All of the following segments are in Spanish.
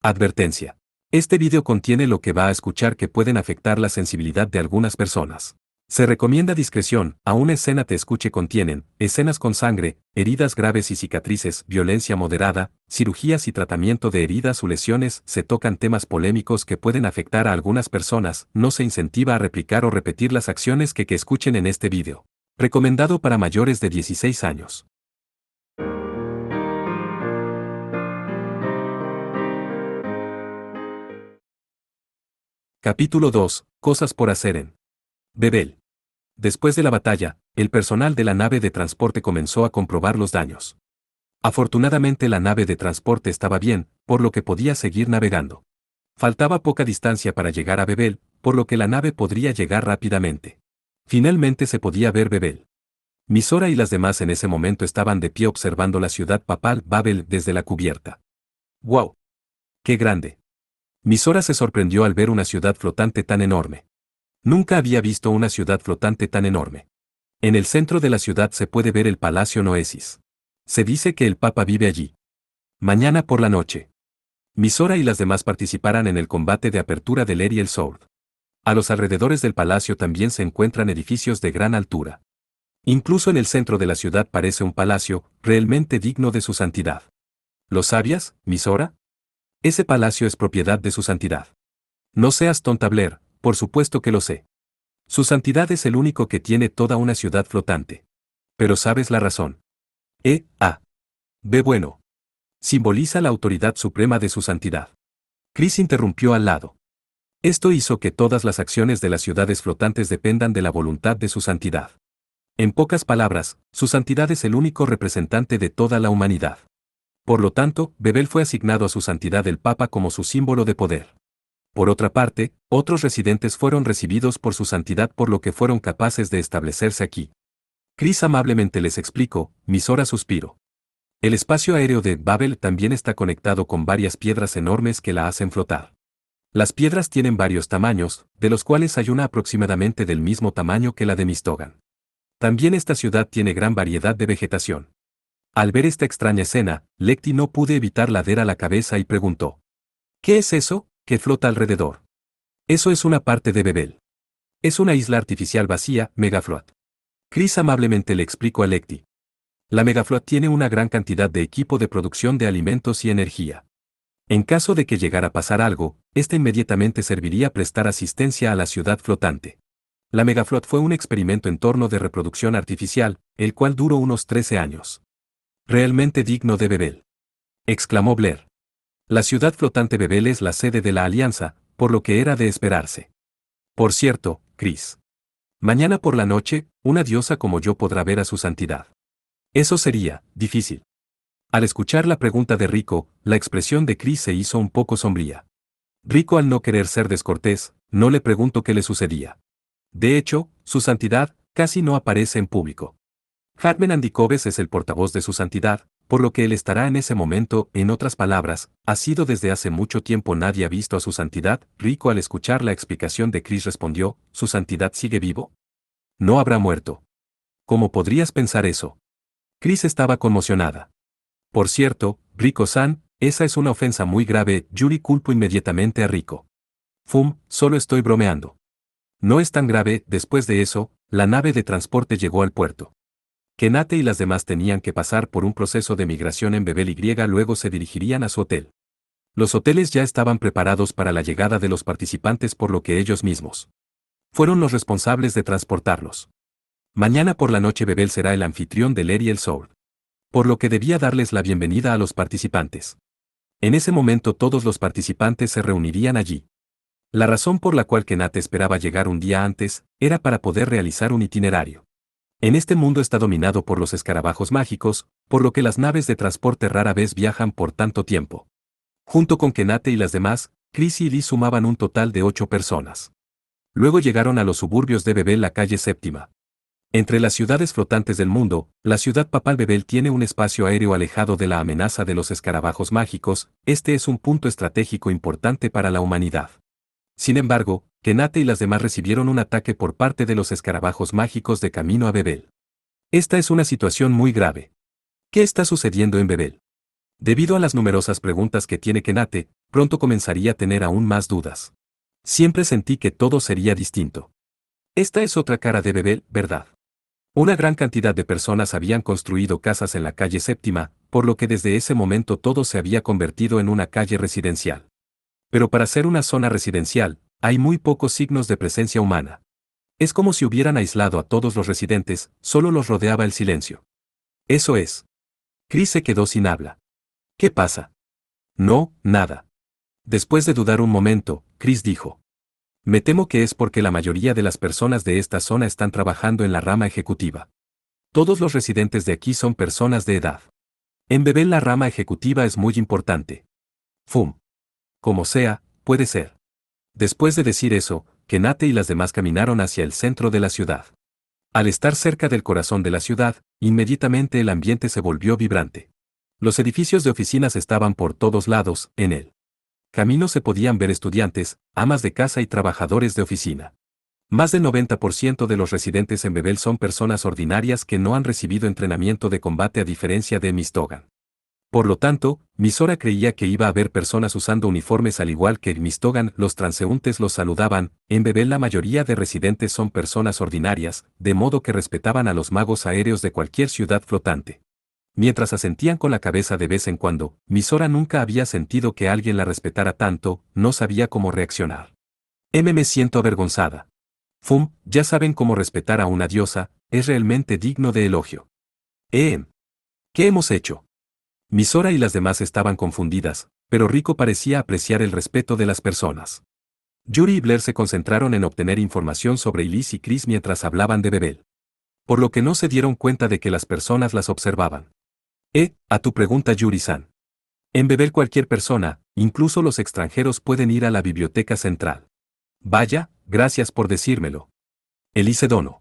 Advertencia. Este video contiene lo que va a escuchar que pueden afectar la sensibilidad de algunas personas. Se recomienda discreción, a una escena te escuche contienen, escenas con sangre, heridas graves y cicatrices, violencia moderada, cirugías y tratamiento de heridas o lesiones, se tocan temas polémicos que pueden afectar a algunas personas, no se incentiva a replicar o repetir las acciones que escuchen en este video. Recomendado para mayores de 16 años. Capítulo 2. Cosas por hacer en Bebel. Después de la batalla, el personal de la nave de transporte comenzó a comprobar los daños. Afortunadamente la nave de transporte estaba bien, por lo que podía seguir navegando. Faltaba poca distancia para llegar a Bebel, por lo que la nave podría llegar rápidamente. Finalmente se podía ver Bebel. Misora y las demás en ese momento estaban de pie observando la ciudad papal Babel desde la cubierta. ¡Wow! ¡Qué grande! Misora se sorprendió al ver una ciudad flotante tan enorme. Nunca había visto una ciudad flotante tan enorme. En el centro de la ciudad se puede ver el Palacio Noesis. Se dice que el Papa vive allí. Mañana por la noche, Misora y las demás participarán en el combate de apertura del Ariel Sword. A los alrededores del palacio también se encuentran edificios de gran altura. Incluso en el centro de la ciudad parece un palacio, realmente digno de su santidad. ¿Lo sabías, Misora? Ese palacio es propiedad de su santidad. No seas tonta, Blair, por supuesto que lo sé. Su santidad es el único que tiene toda una ciudad flotante. Pero sabes la razón. B. Bueno. Simboliza la autoridad suprema de su santidad. Chris interrumpió al lado. Esto hizo que todas las acciones de las ciudades flotantes dependan de la voluntad de su santidad. En pocas palabras, su santidad es el único representante de toda la humanidad. Por lo tanto, Bebel fue asignado a su santidad el Papa como su símbolo de poder. Por otra parte, otros residentes fueron recibidos por su santidad por lo que fueron capaces de establecerse aquí. Chris amablemente les explicó, Misora suspiró. El espacio aéreo de Babel también está conectado con varias piedras enormes que la hacen flotar. Las piedras tienen varios tamaños, de los cuales hay una aproximadamente del mismo tamaño que la de Mistogan. También esta ciudad tiene gran variedad de vegetación. Al ver esta extraña escena, Lecty no pudo evitar ladear la cabeza y preguntó. ¿Qué es eso, que flota alrededor? Eso es una parte de Bebel. Es una isla artificial vacía, Megafloat. Chris amablemente le explicó a Lecty. La Megafloat tiene una gran cantidad de equipo de producción de alimentos y energía. En caso de que llegara a pasar algo, esta inmediatamente serviría a prestar asistencia a la ciudad flotante. La Megafloat fue un experimento en torno de reproducción artificial, el cual duró unos 13 años. Realmente digno de Bebel. Exclamó Blair. La ciudad flotante Bebel es la sede de la Alianza, por lo que era de esperarse. Por cierto, Chris. Mañana por la noche, una diosa como yo podrá ver a su santidad. Eso sería difícil. Al escuchar la pregunta de Rico, la expresión de Chris se hizo un poco sombría. Rico, al no querer ser descortés, no le preguntó qué le sucedía. De hecho, su santidad casi no aparece en público. Hartman Andikoves es el portavoz de su santidad, por lo que él estará en ese momento, en otras palabras, ha sido desde hace mucho tiempo nadie ha visto a su santidad. Rico, al escuchar la explicación de Chris, respondió, ¿su santidad sigue vivo? No habrá muerto. ¿Cómo podrías pensar eso? Chris estaba conmocionada. Por cierto, Rico-san, esa es una ofensa muy grave. Yuri culpó inmediatamente a Rico. Solo estoy bromeando. No es tan grave. Después de eso, la nave de transporte llegó al puerto. Kenate y las demás tenían que pasar por un proceso de migración en Bebel y luego se dirigirían a su hotel. Los hoteles ya estaban preparados para la llegada de los participantes, por lo que ellos mismos fueron los responsables de transportarlos. Mañana por la noche Bebel será el anfitrión del Ariel Sword, por lo que debía darles la bienvenida a los participantes. En ese momento todos los participantes se reunirían allí. La razón por la cual Kenate esperaba llegar un día antes, era para poder realizar un itinerario. En este mundo está dominado por los escarabajos mágicos, por lo que las naves de transporte rara vez viajan por tanto tiempo. Junto con Kenate y las demás, Chris y Lee sumaban un total de 8 personas. Luego llegaron a los suburbios de Bebel, la calle séptima. Entre las ciudades flotantes del mundo, la ciudad papal Bebel tiene un espacio aéreo alejado de la amenaza de los escarabajos mágicos. Este es un punto estratégico importante para la humanidad. Sin embargo, Kenate y las demás recibieron un ataque por parte de los escarabajos mágicos de camino a Bebel. Esta es una situación muy grave. ¿Qué está sucediendo en Bebel? Debido a las numerosas preguntas que tiene Kenate, pronto comenzaría a tener aún más dudas. Siempre sentí que todo sería distinto. Esta es otra cara de Bebel, ¿verdad? Una gran cantidad de personas habían construido casas en la calle Séptima, por lo que desde ese momento todo se había convertido en una calle residencial. Pero para ser una zona residencial, hay muy pocos signos de presencia humana. Es como si hubieran aislado a todos los residentes, solo los rodeaba el silencio. Eso es. Chris se quedó sin habla. ¿Qué pasa? No, nada. Después de dudar un momento, Chris dijo. Me temo que es porque la mayoría de las personas de esta zona están trabajando en la rama ejecutiva. Todos los residentes de aquí son personas de edad. En Bebel la rama ejecutiva es muy importante. Fum. Como sea, puede ser. Después de decir eso, Kenate y las demás caminaron hacia el centro de la ciudad. Al estar cerca del corazón de la ciudad, inmediatamente el ambiente se volvió vibrante. Los edificios de oficinas estaban por todos lados, en el camino se podían ver estudiantes, amas de casa y trabajadores de oficina. Más del 90% de los residentes en Bebel son personas ordinarias que no han recibido entrenamiento de combate a diferencia de Mistogan. Por lo tanto, Misora creía que iba a haber personas usando uniformes al igual que en Mistogan, los transeúntes los saludaban. En Bebel la mayoría de residentes son personas ordinarias, de modo que respetaban a los magos aéreos de cualquier ciudad flotante. Mientras asentían con la cabeza de vez en cuando, Misora nunca había sentido que alguien la respetara tanto, no sabía cómo reaccionar. Me siento avergonzada. Fum, ya saben cómo respetar a una diosa, es realmente digno de elogio. ¿Qué hemos hecho? Misora y las demás estaban confundidas, pero Rico parecía apreciar el respeto de las personas. Yuri y Blair se concentraron en obtener información sobre Elise y Chris mientras hablaban de Bebel. Por lo que no se dieron cuenta de que las personas las observaban. A tu pregunta Yuri-san. En Bebel cualquier persona, incluso los extranjeros pueden ir a la biblioteca central. Vaya, gracias por decírmelo. Elise Dono.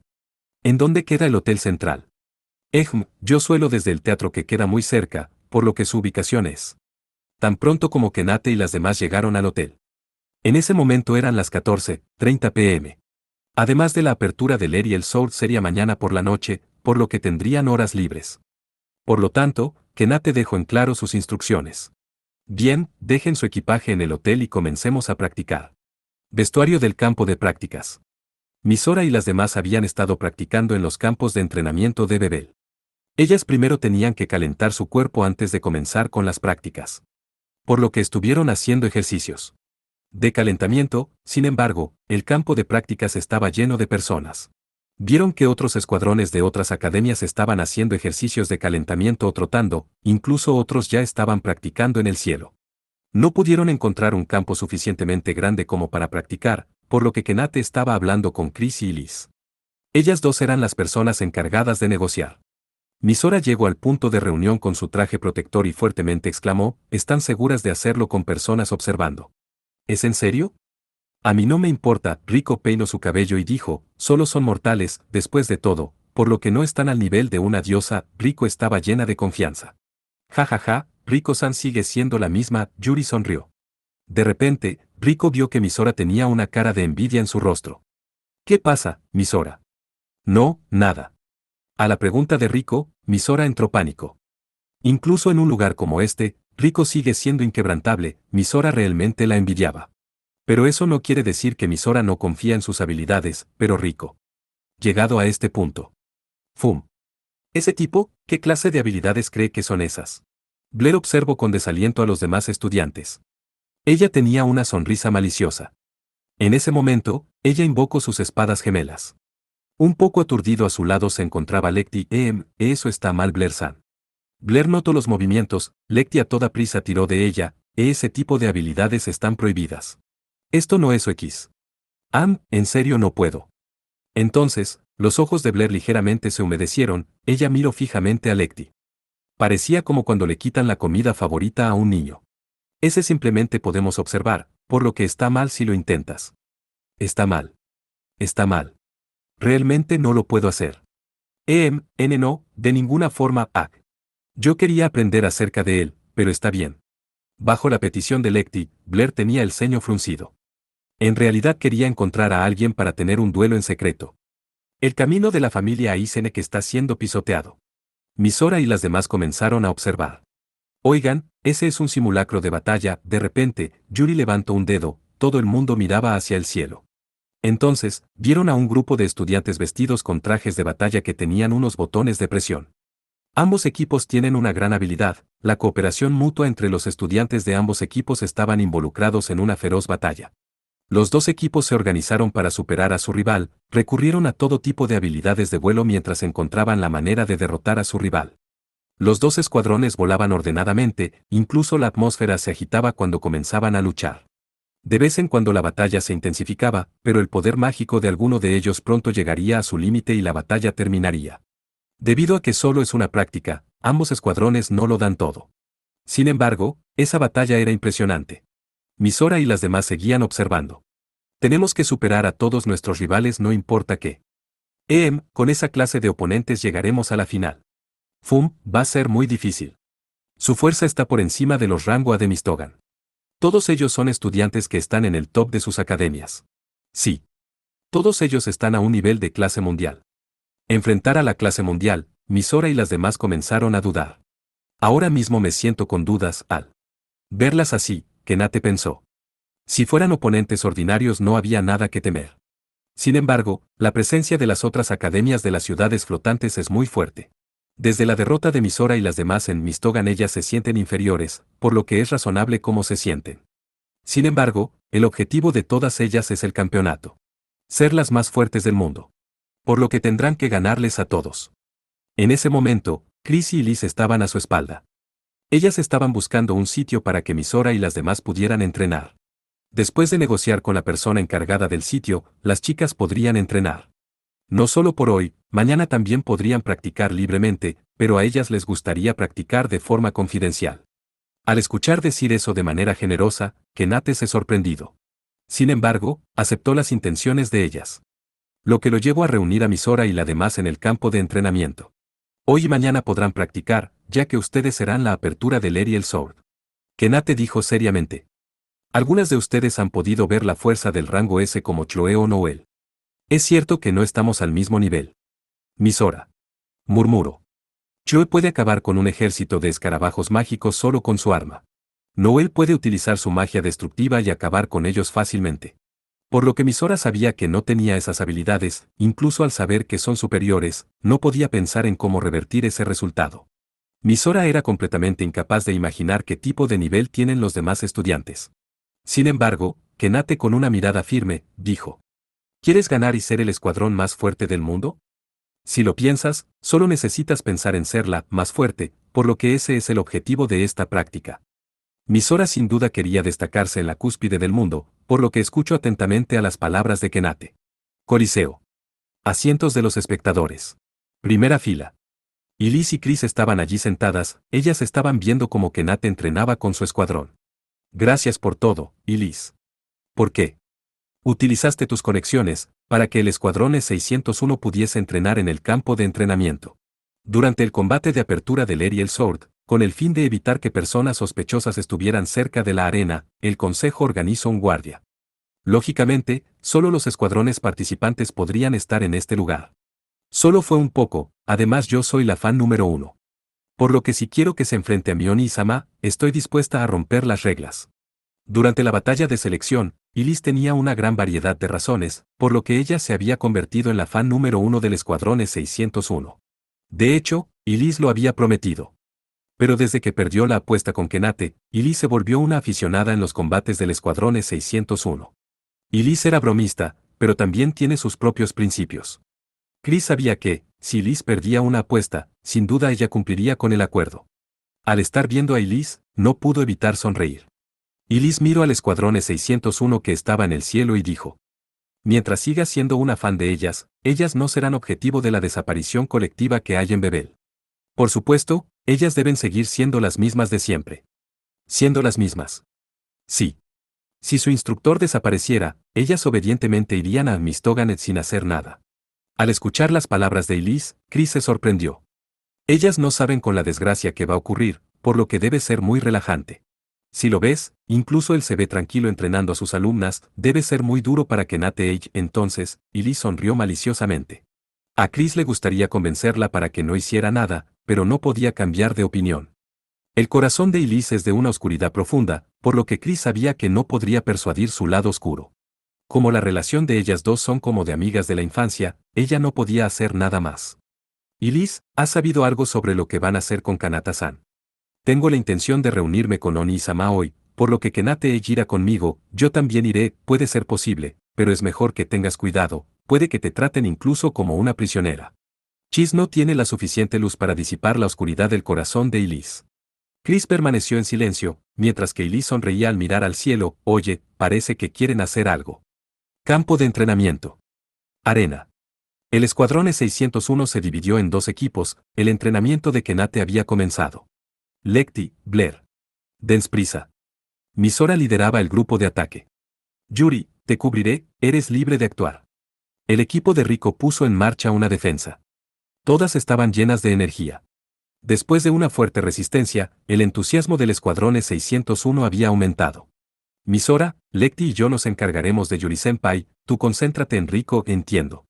¿En dónde queda el Hotel Central? Yo suelo desde el teatro que queda muy cerca, por lo que su ubicación es. Tan pronto como Kenate y las demás llegaron al hotel. En ese momento eran las 14:30 p.m. Además de la apertura del Air y el Soul sería mañana por la noche, por lo que tendrían horas libres. Por lo tanto, Kenate dejó en claro sus instrucciones. Bien, dejen su equipaje en el hotel y comencemos a practicar. Vestuario del campo de prácticas. Misora y las demás habían estado practicando en los campos de entrenamiento de Bebel. Ellas primero tenían que calentar su cuerpo antes de comenzar con las prácticas. Por lo que estuvieron haciendo ejercicios de calentamiento. Sin embargo, el campo de prácticas estaba lleno de personas. Vieron que otros escuadrones de otras academias estaban haciendo ejercicios de calentamiento o trotando, incluso otros ya estaban practicando en el cielo. No pudieron encontrar un campo suficientemente grande como para practicar, por lo que Kenate estaba hablando con Chris y Liz. Ellas dos eran las personas encargadas de negociar. Misora llegó al punto de reunión con su traje protector y fuertemente exclamó, ¿están seguras de hacerlo con personas observando? ¿Es en serio? A mí no me importa, Rico peinó su cabello y dijo, solo son mortales, después de todo, por lo que no están al nivel de una diosa. Rico estaba llena de confianza. Ja ja ja, Rico-san sigue siendo la misma, Yuri sonrió. De repente, Rico vio que Misora tenía una cara de envidia en su rostro. ¿Qué pasa, Misora? No, nada. A la pregunta de Rico, Misora entró pánico. Incluso en un lugar como este, Rico sigue siendo inquebrantable, Misora realmente la envidiaba. Pero eso no quiere decir que Misora no confía en sus habilidades, pero Rico. Llegado a este punto. Fum. ¿Ese tipo, qué clase de habilidades cree que son esas? Blair observó con desaliento a los demás estudiantes. Ella tenía una sonrisa maliciosa. En ese momento, ella invocó sus espadas gemelas. Un poco aturdido a su lado se encontraba Lecty. Eso está mal, Blair-san. Blair notó los movimientos. Lecty a toda prisa tiró de ella. Ese tipo de habilidades están prohibidas. Esto no es X. En serio no puedo. Entonces, los ojos de Blair ligeramente se humedecieron. Ella miró fijamente a Lecty. Parecía como cuando le quitan la comida favorita a un niño. Ese simplemente podemos observar, por lo que está mal si lo intentas. Está mal. Está mal. Realmente no lo puedo hacer. No, de ninguna forma, Yo quería aprender acerca de él, pero está bien. Bajo la petición de Lecty, Blair tenía el ceño fruncido. En realidad quería encontrar a alguien para tener un duelo en secreto. El camino de la familia Aisenek está siendo pisoteado. Misora y las demás comenzaron a observar. Oigan, ese es un simulacro de batalla. De repente, Yuri levantó un dedo, todo el mundo miraba hacia el cielo. Entonces, vieron a un grupo de estudiantes vestidos con trajes de batalla que tenían unos botones de presión. Ambos equipos tienen una gran habilidad, la cooperación mutua entre los estudiantes de ambos equipos estaban involucrados en una feroz batalla. Los dos equipos se organizaron para superar a su rival, recurrieron a todo tipo de habilidades de vuelo mientras encontraban la manera de derrotar a su rival. Los dos escuadrones volaban ordenadamente, incluso la atmósfera se agitaba cuando comenzaban a luchar. De vez en cuando la batalla se intensificaba, pero el poder mágico de alguno de ellos pronto llegaría a su límite y la batalla terminaría. Debido a que solo es una práctica, ambos escuadrones no lo dan todo. Sin embargo, esa batalla era impresionante. Misora y las demás seguían observando. Tenemos que superar a todos nuestros rivales no importa qué. Con esa clase de oponentes llegaremos a la final. Va a ser muy difícil. Su fuerza está por encima de los rango A de Mistogan. Todos ellos son estudiantes que están en el top de sus academias. Sí. Todos ellos están a un nivel de clase mundial. Enfrentar a la clase mundial, Misora y las demás comenzaron a dudar. Ahora mismo me siento con dudas al verlas así, Kenate pensó. Si fueran oponentes ordinarios no había nada que temer. Sin embargo, la presencia de las otras academias de las ciudades flotantes es muy fuerte. Desde la derrota de Misora y las demás en Mistogan ellas se sienten inferiores, por lo que es razonable cómo se sienten. Sin embargo, el objetivo de todas ellas es el campeonato. Ser las más fuertes del mundo. Por lo que tendrán que ganarles a todos. En ese momento, Chris y Liz estaban a su espalda. Ellas estaban buscando un sitio para que Misora y las demás pudieran entrenar. Después de negociar con la persona encargada del sitio, las chicas podrían entrenar. No solo por hoy, mañana también podrían practicar libremente, pero a ellas les gustaría practicar de forma confidencial. Al escuchar decir eso de manera generosa, Kenate se sorprendido. Sin embargo, aceptó las intenciones de ellas. Lo que lo llevó a reunir a Misora y la demás en el campo de entrenamiento. Hoy y mañana podrán practicar, ya que ustedes serán la apertura del Ariel Sword. Kenate dijo seriamente. Algunas de ustedes han podido ver la fuerza del rango S como Chloe o Noel. Es cierto que no estamos al mismo nivel. Misora. Murmuró. Chloe puede acabar con un ejército de escarabajos mágicos solo con su arma. Noel puede utilizar su magia destructiva y acabar con ellos fácilmente. Por lo que Misora sabía que no tenía esas habilidades, incluso al saber que son superiores, no podía pensar en cómo revertir ese resultado. Misora era completamente incapaz de imaginar qué tipo de nivel tienen los demás estudiantes. Sin embargo, Kenate con una mirada firme, dijo. ¿Quieres ganar y ser el escuadrón más fuerte del mundo? Si lo piensas, solo necesitas pensar en ser la más fuerte, por lo que ese es el objetivo de esta práctica. Misora sin duda quería destacarse en la cúspide del mundo, por lo que escucho atentamente a las palabras de Kenate. Coliseo. Asientos de los espectadores. Primera fila. Y Liz y Chris estaban allí sentadas, ellas estaban viendo cómo Kenate entrenaba con su escuadrón. Gracias por todo, Liz. ¿Por qué? Utilizaste tus conexiones, para que el escuadrón E601 pudiese entrenar en el campo de entrenamiento. Durante el combate de apertura del Ariel Sword, con el fin de evitar que personas sospechosas estuvieran cerca de la arena, el consejo organizó un guardia. Lógicamente, solo los escuadrones participantes podrían estar en este lugar. Solo fue un poco, además yo soy la fan número 1. Por lo que si quiero que se enfrente a Mioni-sama, estoy dispuesta a romper las reglas. Durante la batalla de selección, Liz tenía una gran variedad de razones, por lo que ella se había convertido en la fan número 1 del escuadrón E601. De hecho, Liz lo había prometido. Pero desde que perdió la apuesta con Kenate, Liz se volvió una aficionada en los combates del escuadrón E601. Liz era bromista, pero también tiene sus propios principios. Chris sabía que, si Liz perdía una apuesta, sin duda ella cumpliría con el acuerdo. Al estar viendo a Liz, no pudo evitar sonreír. Liz miró al escuadrón E601 que estaba en el cielo y dijo. Mientras siga siendo una fan de ellas no serán objetivo de la desaparición colectiva que hay en Bebel. Por supuesto, ellas deben seguir siendo las mismas de siempre. Siendo las mismas. Sí. Si su instructor desapareciera, ellas obedientemente irían a Mistoganet sin hacer nada. Al escuchar las palabras de Liz, Chris se sorprendió. Ellas no saben con la desgracia que va a ocurrir, por lo que debe ser muy relajante. Si lo ves, incluso él se ve tranquilo entrenando a sus alumnas, debe ser muy duro para Kenate Age entonces, Liz sonrió maliciosamente. A Chris le gustaría convencerla para que no hiciera nada, pero no podía cambiar de opinión. El corazón de Elise es de una oscuridad profunda, por lo que Chris sabía que no podría persuadir su lado oscuro. Como la relación de ellas dos son como de amigas de la infancia, ella no podía hacer nada más. Elise, ¿has sabido algo sobre lo que van a hacer con Kanata-san? Tengo la intención de reunirme con Oni-sama hoy, por lo que Kenate irá conmigo, yo también iré, puede ser posible, pero es mejor que tengas cuidado, puede que te traten incluso como una prisionera. Chis no tiene la suficiente luz para disipar la oscuridad del corazón de Elise. Chris permaneció en silencio, mientras que Elise sonreía al mirar al cielo. Oye, parece que quieren hacer algo. Campo de entrenamiento. Arena. El escuadrón E601 se dividió en dos equipos, el entrenamiento de Kenate había comenzado. Lecty, Blair. Dens prisa. Misora lideraba el grupo de ataque. Yuri, te cubriré, eres libre de actuar. El equipo de Rico puso en marcha una defensa. Todas estaban llenas de energía. Después de una fuerte resistencia, el entusiasmo del escuadrón E601 había aumentado. Misora, Lecty y yo nos encargaremos de Yuri-senpai, tú concéntrate en Rico, entiendo.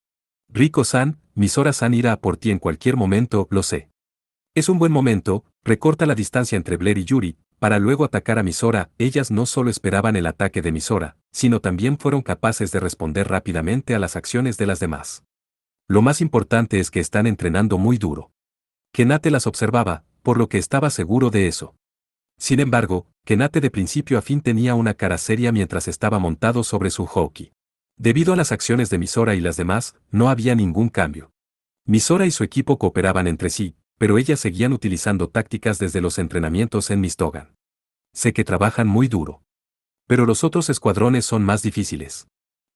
Rico-san, Misora-san irá a por ti en cualquier momento, lo sé. Es un buen momento, recorta la distancia entre Blair y Yuri, para luego atacar a Misora. Ellas no solo esperaban el ataque de Misora, sino también fueron capaces de responder rápidamente a las acciones de las demás. Lo más importante es que están entrenando muy duro. Kenate las observaba, por lo que estaba seguro de eso. Sin embargo, Kenate de principio a fin tenía una cara seria mientras estaba montado sobre su Houki. Debido a las acciones de Misora y las demás, no había ningún cambio. Misora y su equipo cooperaban entre sí, pero ellas seguían utilizando tácticas desde los entrenamientos en Mistogan. Sé que trabajan muy duro. Pero los otros escuadrones son más difíciles.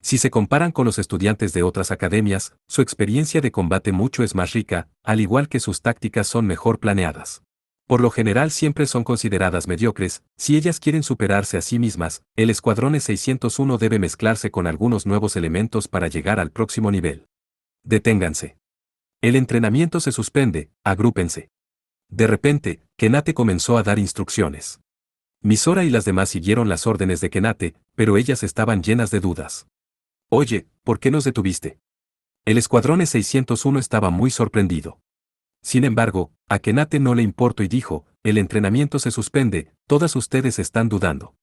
Si se comparan con los estudiantes de otras academias, su experiencia de combate mucho es más rica, al igual que sus tácticas son mejor planeadas. Por lo general siempre son consideradas mediocres. Si ellas quieren superarse a sí mismas, el escuadrón E601 debe mezclarse con algunos nuevos elementos para llegar al próximo nivel. Deténganse. El entrenamiento se suspende, agrúpense. De repente, Kenate comenzó a dar instrucciones. Misora y las demás siguieron las órdenes de Kenate, pero ellas estaban llenas de dudas. Oye, ¿por qué nos detuviste? El escuadrón E601 estaba muy sorprendido. Sin embargo, a Kenate no le importó y dijo, el entrenamiento se suspende, todas ustedes están dudando.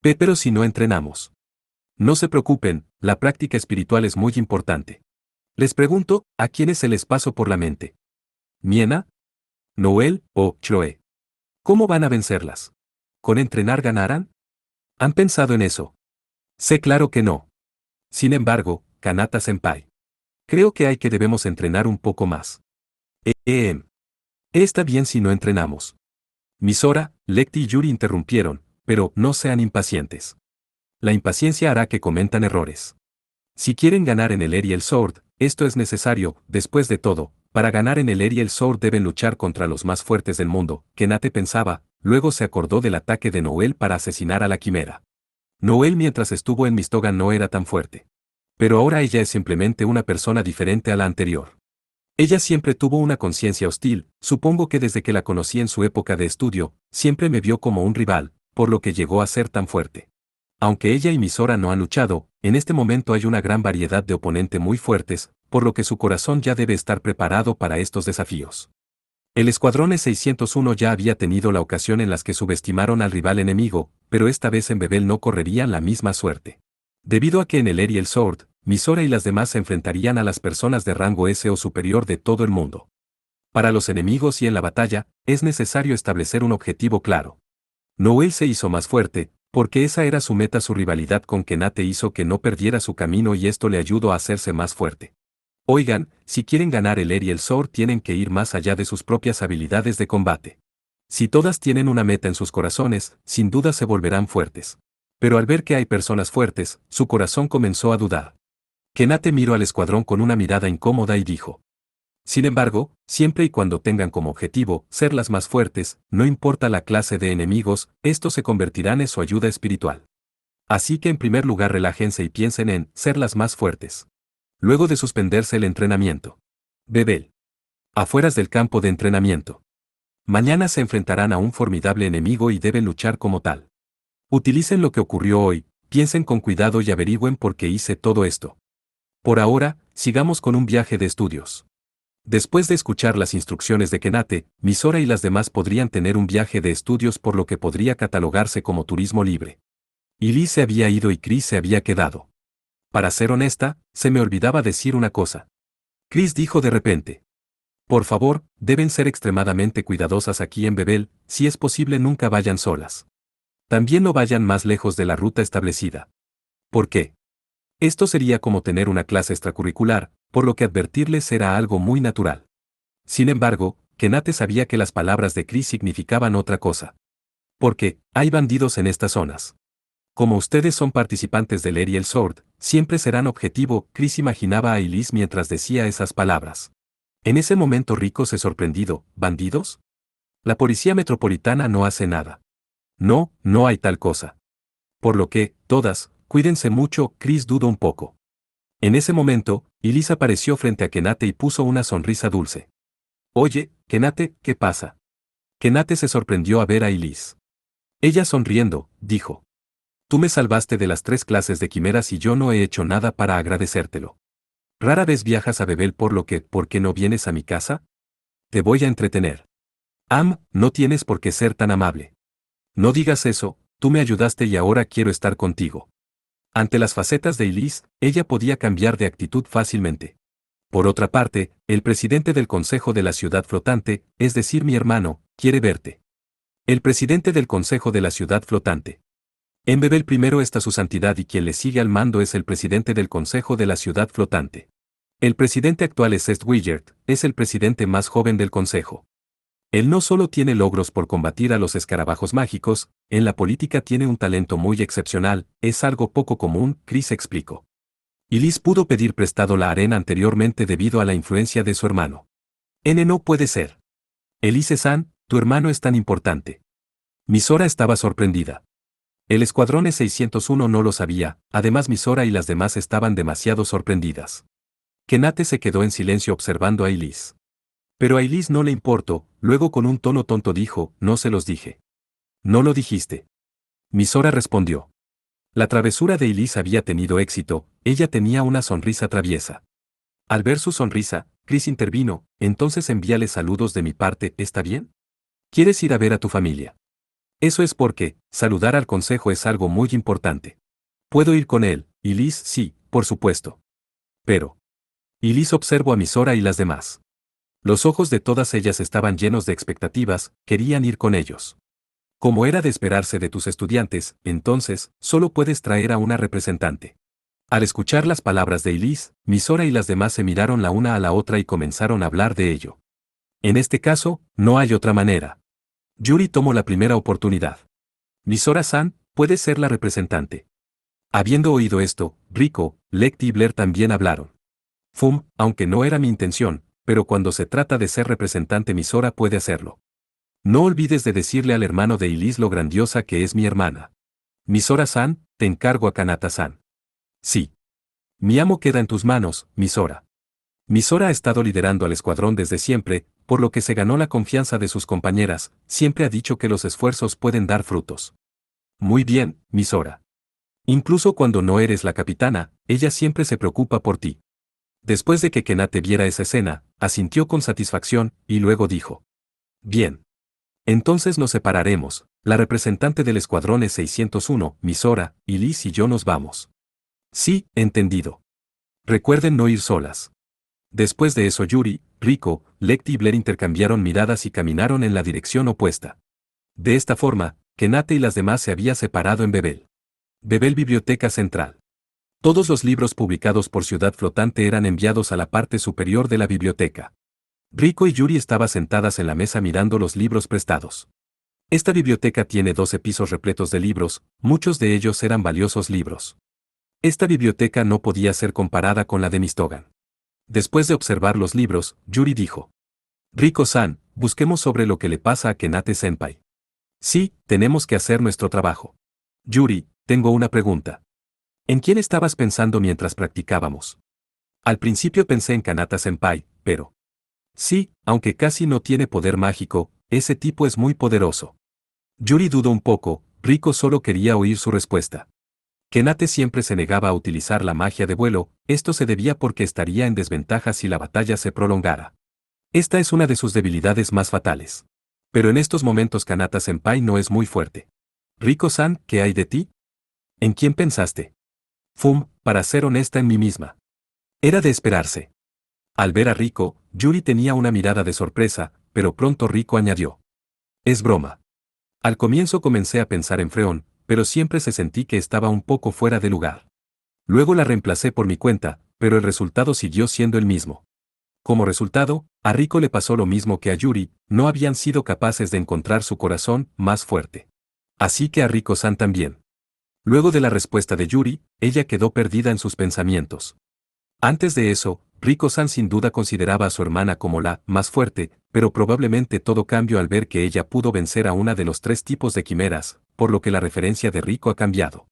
Pero si no entrenamos. No se preocupen, la práctica espiritual es muy importante. Les pregunto, ¿a quiénes se les pasó por la mente? ¿Miena? ¿Noel o Chloe? ¿Cómo van a vencerlas? ¿Con entrenar ganarán? ¿Han pensado en eso? Sé claro que no. Sin embargo, Kanata-senpai. Creo que debemos entrenar un poco más. Está bien si no entrenamos. Misora, Lecty y Yuri interrumpieron, pero no sean impacientes. La impaciencia hará que cometan errores. Si quieren ganar en el Aerial Sword, esto es necesario. Después de todo, para ganar en el Aerial Sword deben luchar contra los más fuertes del mundo. Kenate pensaba, luego se acordó del ataque de Noel para asesinar a la quimera. Noel mientras estuvo en Mistogan no era tan fuerte. Pero ahora ella es simplemente una persona diferente a la anterior. Ella siempre tuvo una conciencia hostil, supongo que desde que la conocí en su época de estudio, siempre me vio como un rival, por lo que llegó a ser tan fuerte. Aunque ella y Misora no han luchado, en este momento hay una gran variedad de oponentes muy fuertes, por lo que su corazón ya debe estar preparado para estos desafíos. El escuadrón E601 ya había tenido la ocasión en las que subestimaron al rival enemigo, pero esta vez en Bebel no correrían la misma suerte. Debido a que en el Aerial Sword, Misora y las demás se enfrentarían a las personas de rango S o superior de todo el mundo. Para los enemigos y en la batalla, es necesario establecer un objetivo claro. Noel se hizo más fuerte, porque esa era su meta. Su rivalidad con Kenate hizo que no perdiera su camino y esto le ayudó a hacerse más fuerte. Oigan, si quieren ganar el Aerial Sword tienen que ir más allá de sus propias habilidades de combate. Si todas tienen una meta en sus corazones, sin duda se volverán fuertes. Pero al ver que hay personas fuertes, su corazón comenzó a dudar. Kenate miró al escuadrón con una mirada incómoda y dijo. Sin embargo, siempre y cuando tengan como objetivo ser las más fuertes, no importa la clase de enemigos, estos se convertirán en su ayuda espiritual. Así que en primer lugar relájense y piensen en ser las más fuertes. Luego de suspenderse el entrenamiento. Bebel. Afueras del campo de entrenamiento. Mañana se enfrentarán a un formidable enemigo y deben luchar como tal. Utilicen lo que ocurrió hoy, piensen con cuidado y averigüen por qué hice todo esto. Por ahora, sigamos con un viaje de estudios. Después de escuchar las instrucciones de Kenate, Misora y las demás podrían tener un viaje de estudios por lo que podría catalogarse como turismo libre. Y Liz se había ido y Chris se había quedado. Para ser honesta, se me olvidaba decir una cosa. Chris dijo de repente. Por favor, deben ser extremadamente cuidadosas aquí en Bebel, si es posible nunca vayan solas. También no vayan más lejos de la ruta establecida. ¿Por qué? Esto sería como tener una clase extracurricular, por lo que advertirles era algo muy natural. Sin embargo, Kenate sabía que las palabras de Chris significaban otra cosa. Porque, hay bandidos en estas zonas. Como ustedes son participantes del Ariel Sword, siempre serán objetivo. Chris imaginaba a Elise mientras decía esas palabras. En ese momento Rico se sorprendido, ¿bandidos? La policía metropolitana no hace nada. No, no hay tal cosa. Por lo que, todas, cuídense mucho. Chris dudó un poco. En ese momento, Elise apareció frente a Kenate y puso una sonrisa dulce. Oye, Kenate, ¿qué pasa? Kenate se sorprendió a ver a Elise. Ella sonriendo, dijo. Tú me salvaste de las 3 clases de quimeras y yo no he hecho nada para agradecértelo. Rara vez viajas a Bebel ¿por qué no vienes a mi casa? Te voy a entretener. No tienes por qué ser tan amable. No digas eso, tú me ayudaste y ahora quiero estar contigo. Ante las facetas de Elise, ella podía cambiar de actitud fácilmente. Por otra parte, el presidente del Consejo de la Ciudad Flotante, es decir mi hermano, quiere verte. El presidente del Consejo de la Ciudad Flotante. En Bebel primero está su santidad y quien le sigue al mando es el presidente del Consejo de la Ciudad Flotante. El presidente actual es Est Willard, es el presidente más joven del Consejo. Él no solo tiene logros por combatir a los escarabajos mágicos, en la política tiene un talento muy excepcional, es algo poco común, Chris explicó. Elise pudo pedir prestado la arena anteriormente debido a la influencia de su hermano. No puede ser. Elise-san, tu hermano es tan importante. Misora estaba sorprendida. El escuadrón E601 no lo sabía, además Misora y las demás estaban demasiado sorprendidas. Kenate se quedó en silencio observando a Elise. Pero a Elise no le importó, luego con un tono tonto dijo, no se los dije. No lo dijiste. Misora respondió. La travesura de Elise había tenido éxito, ella tenía una sonrisa traviesa. Al ver su sonrisa, Chris intervino, entonces envíale saludos de mi parte, ¿está bien? ¿Quieres ir a ver a tu familia? Eso es porque, saludar al consejo es algo muy importante. ¿Puedo ir con él? Elise, sí, por supuesto. Pero. Elise observó a Misora y las demás. Los ojos de todas ellas estaban llenos de expectativas, querían ir con ellos. Como era de esperarse de tus estudiantes, entonces, solo puedes traer a una representante. Al escuchar las palabras de Elise, Misora y las demás se miraron la una a la otra y comenzaron a hablar de ello. En este caso, no hay otra manera. Yuri tomó la primera oportunidad. Misora-san, puede ser la representante. Habiendo oído esto, Rico, Lecty y Blair también hablaron. Aunque no era mi intención, pero cuando se trata de ser representante Misora puede hacerlo. No olvides de decirle al hermano de Elise lo grandiosa que es mi hermana. Misora-san, te encargo a Kanata-san. Sí. Mi amo queda en tus manos, Misora. Misora ha estado liderando al escuadrón desde siempre, por lo que se ganó la confianza de sus compañeras, siempre ha dicho que los esfuerzos pueden dar frutos. Muy bien, Misora. Incluso cuando no eres la capitana, ella siempre se preocupa por ti. Después de que Kenate viera esa escena, asintió con satisfacción, y luego dijo. Bien. Entonces nos separaremos, la representante del escuadrón es 601, Misora, y Liz y yo nos vamos. Sí, entendido. Recuerden no ir solas. Después de eso Yuri, Rico, Lecty y Blair intercambiaron miradas y caminaron en la dirección opuesta. De esta forma, Kenate y las demás se había separado en Bebel. Bebel Biblioteca Central. Todos los libros publicados por Ciudad Flotante eran enviados a la parte superior de la biblioteca. Rico y Yuri estaban sentadas en la mesa mirando los libros prestados. Esta biblioteca tiene 12 pisos repletos de libros, muchos de ellos eran valiosos libros. Esta biblioteca no podía ser comparada con la de Mistogan. Después de observar los libros, Yuri dijo. Rico-san, busquemos sobre lo que le pasa a Kenate-senpai. Sí, tenemos que hacer nuestro trabajo. Yuri, tengo una pregunta. ¿En quién estabas pensando mientras practicábamos? Al principio pensé en Kanata-senpai, pero... Sí, aunque casi no tiene poder mágico, ese tipo es muy poderoso. Yuri dudó un poco, Rico solo quería oír su respuesta. Kenate siempre se negaba a utilizar la magia de vuelo, esto se debía porque estaría en desventaja si la batalla se prolongara. Esta es una de sus debilidades más fatales. Pero en estos momentos Kanata-senpai no es muy fuerte. Riko-san, ¿qué hay de ti? ¿En quién pensaste? Para ser honesta en mí misma. Era de esperarse. Al ver a Riko, Yuri tenía una mirada de sorpresa, pero pronto Riko añadió. Es broma. Al comienzo comencé a pensar en Freon, pero siempre se sentí que estaba un poco fuera de lugar. Luego la reemplacé por mi cuenta, pero el resultado siguió siendo el mismo. Como resultado, a Riko le pasó lo mismo que a Yuri, no habían sido capaces de encontrar su corazón más fuerte. Así que a Riko-san también. Luego de la respuesta de Yuri, ella quedó perdida en sus pensamientos. Antes de eso, Riko-san sin duda consideraba a su hermana como la más fuerte, pero probablemente todo cambió al ver que ella pudo vencer a una de los 3 tipos de quimeras, por lo que la referencia de Riko ha cambiado.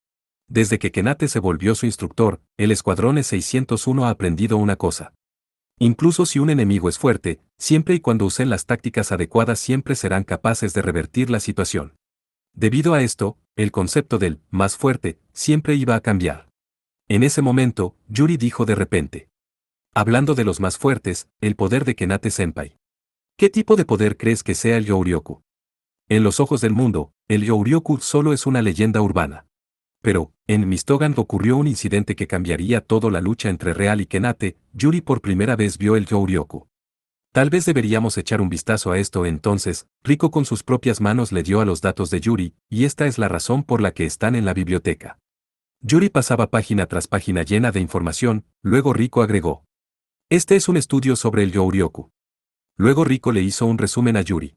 Desde que Kenate se volvió su instructor, el Escuadrón E601 ha aprendido una cosa. Incluso si un enemigo es fuerte, siempre y cuando usen las tácticas adecuadas siempre serán capaces de revertir la situación. Debido a esto, el concepto del más fuerte siempre iba a cambiar. En ese momento, Yuri dijo de repente. Hablando de los más fuertes, el poder de Kenate-senpai. ¿Qué tipo de poder crees que sea el Youryoku? En los ojos del mundo, el Youryoku solo es una leyenda urbana. Pero, en Mistogan ocurrió un incidente que cambiaría toda la lucha entre Real y Kenate. Yuri por primera vez vio el Youryoku. Tal vez deberíamos echar un vistazo a esto entonces. Riko con sus propias manos le dio a los datos de Yuri, y esta es la razón por la que están en la biblioteca. Yuri pasaba página tras página llena de información, luego Riko agregó. Este es un estudio sobre el Youryoku. Luego Riko le hizo un resumen a Yuri.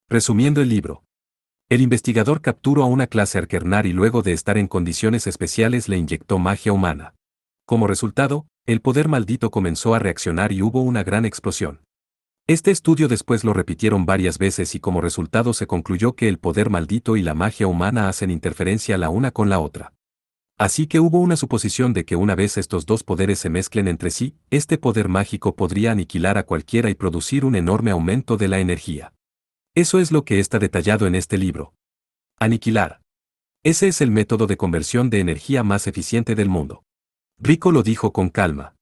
Resumiendo el libro. El investigador capturó a una clase Arkernar y luego de estar en condiciones especiales le inyectó magia humana. Como resultado, el poder maldito comenzó a reaccionar y hubo una gran explosión. Este estudio después lo repitieron varias veces y como resultado se concluyó que el poder maldito y la magia humana hacen interferencia la una con la otra. Así que hubo una suposición de que una vez estos dos poderes se mezclen entre sí, este poder mágico podría aniquilar a cualquiera y producir un enorme aumento de la energía. Eso es lo que está detallado en este libro. Aniquilar. Ese es el método de conversión de energía más eficiente del mundo. Riko lo dijo con calma.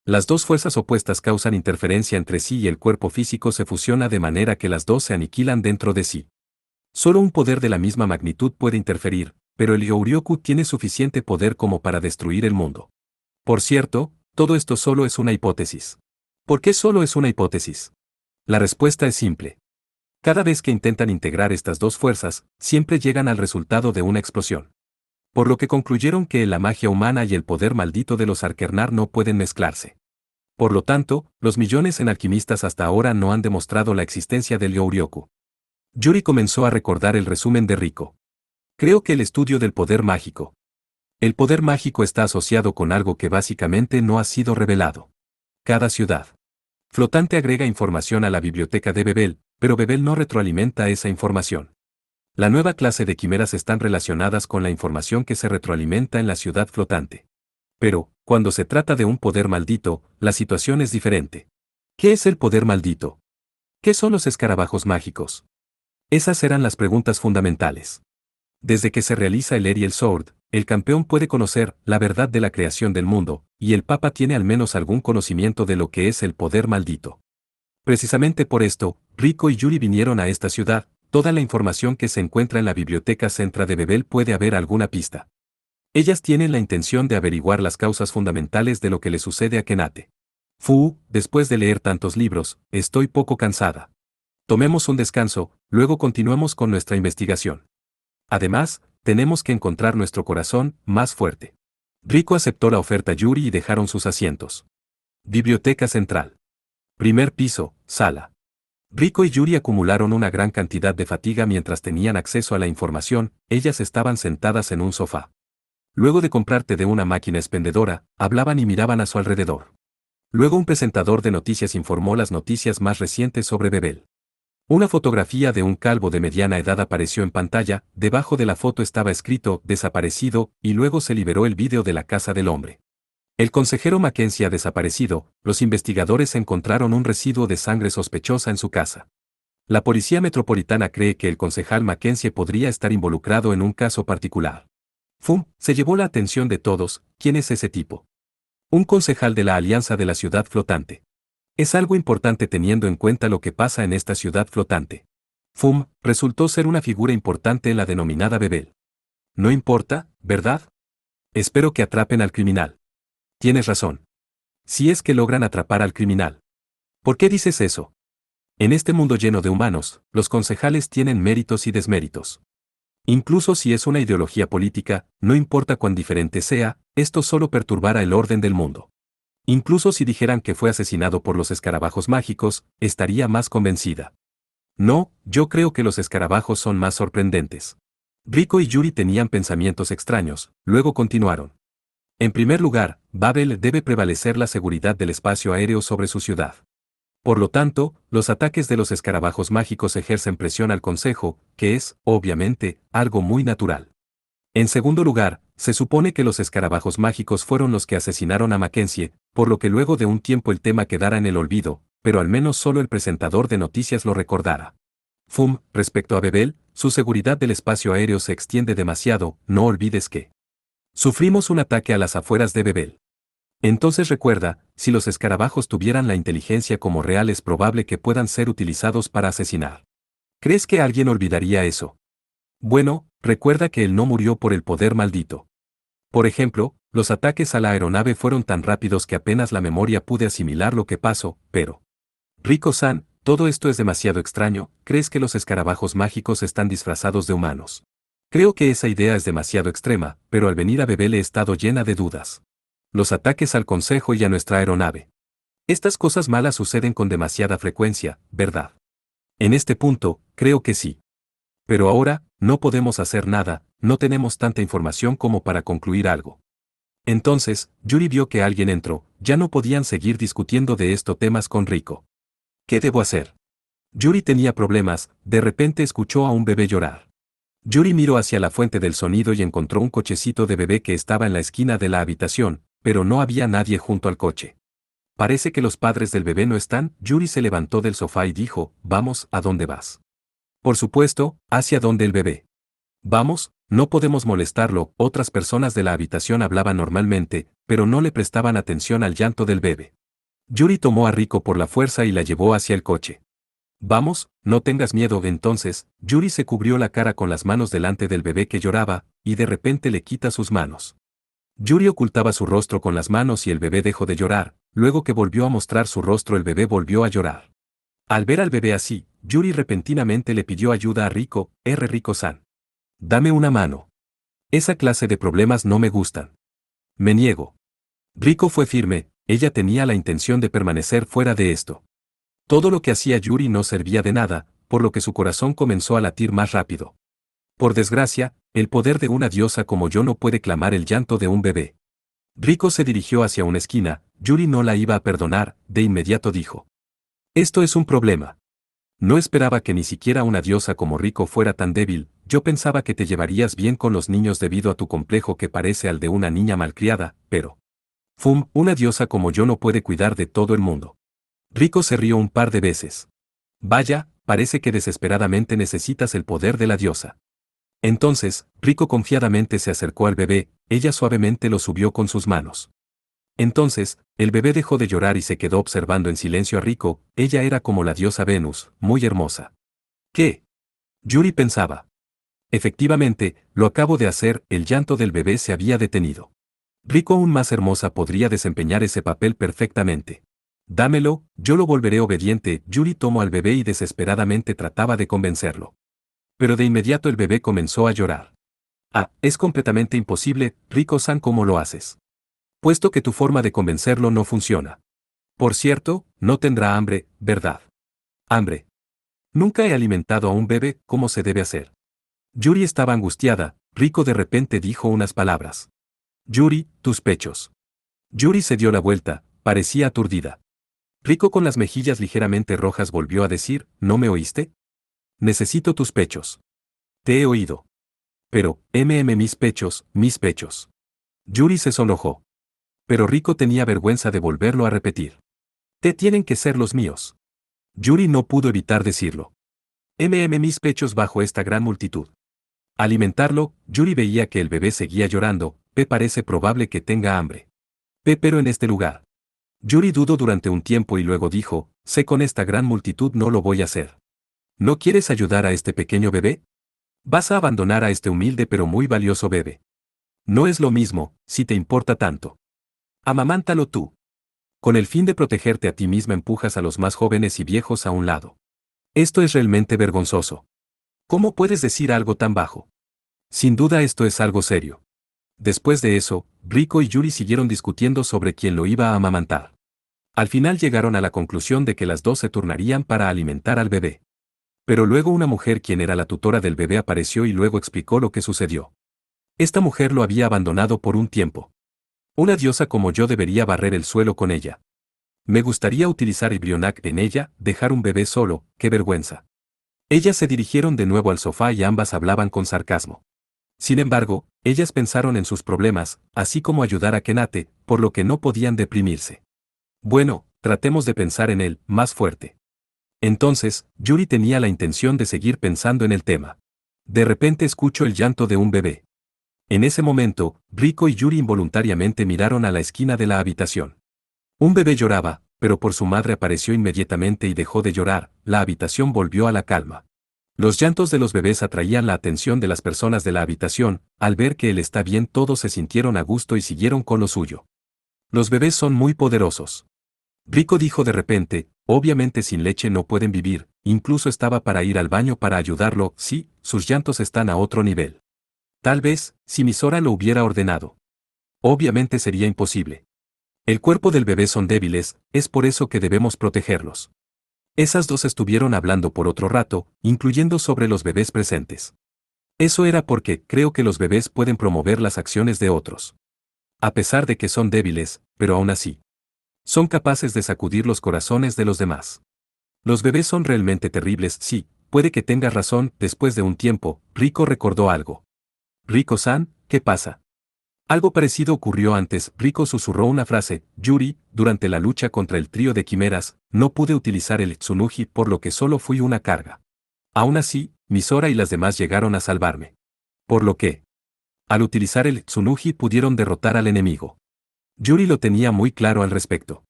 Las dos fuerzas opuestas causan interferencia entre sí y el cuerpo físico se fusiona de manera que las dos se aniquilan dentro de sí. Solo un poder de la misma magnitud puede interferir, pero el Youryoku tiene suficiente poder como para destruir el mundo. Por cierto, todo esto solo es una hipótesis. ¿Por qué solo es una hipótesis? La respuesta es simple. Cada vez que intentan integrar estas dos fuerzas, siempre llegan al resultado de una explosión. Por lo que concluyeron que la magia humana y el poder maldito de los Arkernar no pueden mezclarse. Por lo tanto, los millones en alquimistas hasta ahora no han demostrado la existencia del Youryoku. Yuri comenzó a recordar el resumen de Riko. Creo que el estudio del poder mágico. El poder mágico está asociado con algo que básicamente no ha sido revelado. Cada ciudad flotante agrega información a la biblioteca de Bebel, pero Bebel no retroalimenta esa información. La nueva clase de quimeras están relacionadas con la información que se retroalimenta en la ciudad flotante. Pero, cuando se trata de un poder maldito, la situación es diferente. ¿Qué es el poder maldito? ¿Qué son los escarabajos mágicos? Esas eran las preguntas fundamentales. Desde que se realiza el Ariel Sword, el campeón puede conocer la verdad de la creación del mundo, y el Papa tiene al menos algún conocimiento de lo que es el poder maldito. Precisamente por esto, Riko y Yuri vinieron a esta ciudad. Toda la información que se encuentra en la biblioteca centra de Bebel puede haber alguna pista. Ellas tienen la intención de averiguar las causas fundamentales de lo que le sucede a Kenate. Después de leer tantos libros, estoy poco cansada. Tomemos un descanso, luego continuemos con nuestra investigación. Además, tenemos que encontrar nuestro corazón más fuerte. Riko aceptó la oferta Yuri y dejaron sus asientos. Biblioteca Central. Primer piso, sala. Riko y Yuri acumularon una gran cantidad de fatiga mientras tenían acceso a la información. Ellas estaban sentadas en un sofá. Luego de comprar té de una máquina expendedora, hablaban y miraban a su alrededor. Luego un presentador de noticias informó las noticias más recientes sobre Bebel. Una fotografía de un calvo de mediana edad apareció en pantalla. Debajo de la foto estaba escrito "desaparecido", y luego se liberó el vídeo de la casa del hombre. El consejero Mackenzie ha desaparecido. Los investigadores encontraron un residuo de sangre sospechosa en su casa. La policía metropolitana cree que el concejal Mackenzie podría estar involucrado en un caso particular. Se llevó la atención de todos. ¿Quién es ese tipo? Un concejal de la Alianza de la Ciudad Flotante. Es algo importante teniendo en cuenta lo que pasa en esta ciudad flotante. Fum resultó ser una figura importante en la denominada Bebel. No importa, ¿verdad? Espero que atrapen al criminal. Tienes razón. Si es que logran atrapar al criminal. ¿Por qué dices eso? En este mundo lleno de humanos, los concejales tienen méritos y desméritos. Incluso si es una ideología política, no importa cuán diferente sea, esto solo perturbará el orden del mundo. Incluso si dijeran que fue asesinado por los escarabajos mágicos, estaría más convencida. No, yo creo que los escarabajos son más sorprendentes. Rico y Yuri tenían pensamientos extraños, luego continuaron. En primer lugar, Babel debe prevalecer la seguridad del espacio aéreo sobre su ciudad. Por lo tanto, los ataques de los escarabajos mágicos ejercen presión al Consejo, que es, obviamente, algo muy natural. En segundo lugar, se supone que los escarabajos mágicos fueron los que asesinaron a Mackenzie, por lo que luego de un tiempo el tema quedara en el olvido, pero al menos solo el presentador de noticias lo recordara. Respecto a Bebel, su seguridad del espacio aéreo se extiende demasiado, no olvides que sufrimos un ataque a las afueras de Bebel. Entonces recuerda, si los escarabajos tuvieran la inteligencia como real es probable que puedan ser utilizados para asesinar. ¿Crees que alguien olvidaría eso? Bueno, recuerda que él no murió por el poder maldito. Por ejemplo, los ataques a la aeronave fueron tan rápidos que apenas la memoria pude asimilar lo que pasó, pero... Rico-san, todo esto es demasiado extraño, ¿crees que los escarabajos mágicos están disfrazados de humanos? Creo que esa idea es demasiado extrema, pero al venir a Bebel he estado llena de dudas. Los ataques al Consejo y a nuestra aeronave. Estas cosas malas suceden con demasiada frecuencia, ¿verdad? En este punto, creo que sí. Pero ahora, no podemos hacer nada, no tenemos tanta información como para concluir algo. Entonces, Yuri vio que alguien entró, ya no podían seguir discutiendo de estos temas con Rico. ¿Qué debo hacer? Yuri tenía problemas, de repente escuchó a un bebé llorar. Yuri miró hacia la fuente del sonido y encontró un cochecito de bebé que estaba en la esquina de la habitación, pero no había nadie junto al coche. Parece que los padres del bebé no están. Yuri se levantó del sofá y dijo, vamos, ¿a dónde vas? Por supuesto, hacia donde el bebé. Vamos, no podemos molestarlo. Otras personas de la habitación hablaban normalmente, pero no le prestaban atención al llanto del bebé. Yuri tomó a Rico por la fuerza y la llevó hacia el coche. Vamos, no tengas miedo. Entonces, Yuri se cubrió la cara con las manos delante del bebé que lloraba, y de repente le quita sus manos. Yuri ocultaba su rostro con las manos y el bebé dejó de llorar, luego que volvió a mostrar su rostro el bebé volvió a llorar. Al ver al bebé así, Yuri repentinamente le pidió ayuda a Rico, Rico-san. Dame una mano. Esa clase de problemas no me gustan. Me niego. Rico fue firme, ella tenía la intención de permanecer fuera de esto. Todo lo que hacía Yuri no servía de nada, por lo que su corazón comenzó a latir más rápido. Por desgracia, el poder de una diosa como yo no puede clamar el llanto de un bebé. Rico se dirigió hacia una esquina, Yuri no la iba a perdonar, de inmediato dijo. Esto es un problema. No esperaba que ni siquiera una diosa como Rico fuera tan débil, yo pensaba que te llevarías bien con los niños debido a tu complejo que parece al de una niña malcriada, pero... una diosa como yo no puede cuidar de todo el mundo. Rico se rió un par de veces. Vaya, parece que desesperadamente necesitas el poder de la diosa. Entonces, Rico confiadamente se acercó al bebé, ella suavemente lo subió con sus manos. Entonces, el bebé dejó de llorar y se quedó observando en silencio a Rico, ella era como la diosa Venus, muy hermosa. ¿Qué? Yuri pensaba. Efectivamente, lo acabo de hacer, el llanto del bebé se había detenido. Rico aún más hermosa podría desempeñar ese papel perfectamente. Dámelo, yo lo volveré obediente. Yuri tomó al bebé y desesperadamente trataba de convencerlo. Pero de inmediato el bebé comenzó a llorar. Ah, es completamente imposible, Rico-san, ¿cómo lo haces? Puesto que tu forma de convencerlo no funciona. Por cierto, no tendrá hambre, ¿verdad? Hambre. Nunca he alimentado a un bebé como se debe hacer. Yuri estaba angustiada, Rico de repente dijo unas palabras. Yuri, tus pechos. Yuri se dio la vuelta, parecía aturdida. Rico con las mejillas ligeramente rojas volvió a decir, ¿no me oíste? Necesito tus pechos. Te he oído. Pero, mis pechos, mis pechos. Yuri se sonrojó. Pero Rico tenía vergüenza de volverlo a repetir. Te tienen que ser los míos. Yuri no pudo evitar decirlo. Mis pechos bajo esta gran multitud. Alimentarlo, Yuri veía que el bebé seguía llorando, parece probable que tenga hambre. Pero en este lugar. Yuri dudó durante un tiempo y luego dijo, sé con esta gran multitud no lo voy a hacer. ¿No quieres ayudar a este pequeño bebé? Vas a abandonar a este humilde pero muy valioso bebé. No es lo mismo, si te importa tanto. Amamántalo tú. Con el fin de protegerte a ti misma empujas a los más jóvenes y viejos a un lado. Esto es realmente vergonzoso. ¿Cómo puedes decir algo tan bajo? Sin duda esto es algo serio. Después de eso, Rico y Yuri siguieron discutiendo sobre quién lo iba a amamantar. Al final llegaron a la conclusión de que las dos se turnarían para alimentar al bebé. Pero luego una mujer quien era la tutora del bebé apareció y luego explicó lo que sucedió. Esta mujer lo había abandonado por un tiempo. Una diosa como yo debería barrer el suelo con ella. Me gustaría utilizar el brionac en ella, dejar un bebé solo, qué vergüenza. Ellas se dirigieron de nuevo al sofá y ambas hablaban con sarcasmo. Sin embargo, ellas pensaron en sus problemas, así como ayudar a Kenate, por lo que no podían deprimirse. Bueno, tratemos de pensar en él, más fuerte. Entonces, Yuri tenía la intención de seguir pensando en el tema. De repente escucho el llanto de un bebé. En ese momento, Rico y Yuri involuntariamente miraron a la esquina de la habitación. Un bebé lloraba, pero por su madre apareció inmediatamente y dejó de llorar, la habitación volvió a la calma. Los llantos de los bebés atraían la atención de las personas de la habitación, al ver que él está bien todos se sintieron a gusto y siguieron con lo suyo. Los bebés son muy poderosos. Rico dijo de repente, obviamente sin leche no pueden vivir, incluso estaba para ir al baño para ayudarlo, sí, sus llantos están a otro nivel. Tal vez, si Misora lo hubiera ordenado. Obviamente sería imposible. El cuerpo del bebé son débiles, es por eso que debemos protegerlos. Esas dos estuvieron hablando por otro rato, incluyendo sobre los bebés presentes. Eso era porque creo que los bebés pueden promover las acciones de otros. A pesar de que son débiles, pero aún así. Son capaces de sacudir los corazones de los demás. Los bebés son realmente terribles, sí, puede que tengas razón, después de un tiempo, Rico recordó algo. Rico-san, ¿qué pasa? Algo parecido ocurrió antes, Rico susurró una frase, Yuri, durante la lucha contra el trío de quimeras, no pude utilizar el Tsunuji por lo que solo fui una carga. Aún así, Misora y las demás llegaron a salvarme. Por lo que, al utilizar el Tsunuji pudieron derrotar al enemigo. Yuri lo tenía muy claro al respecto.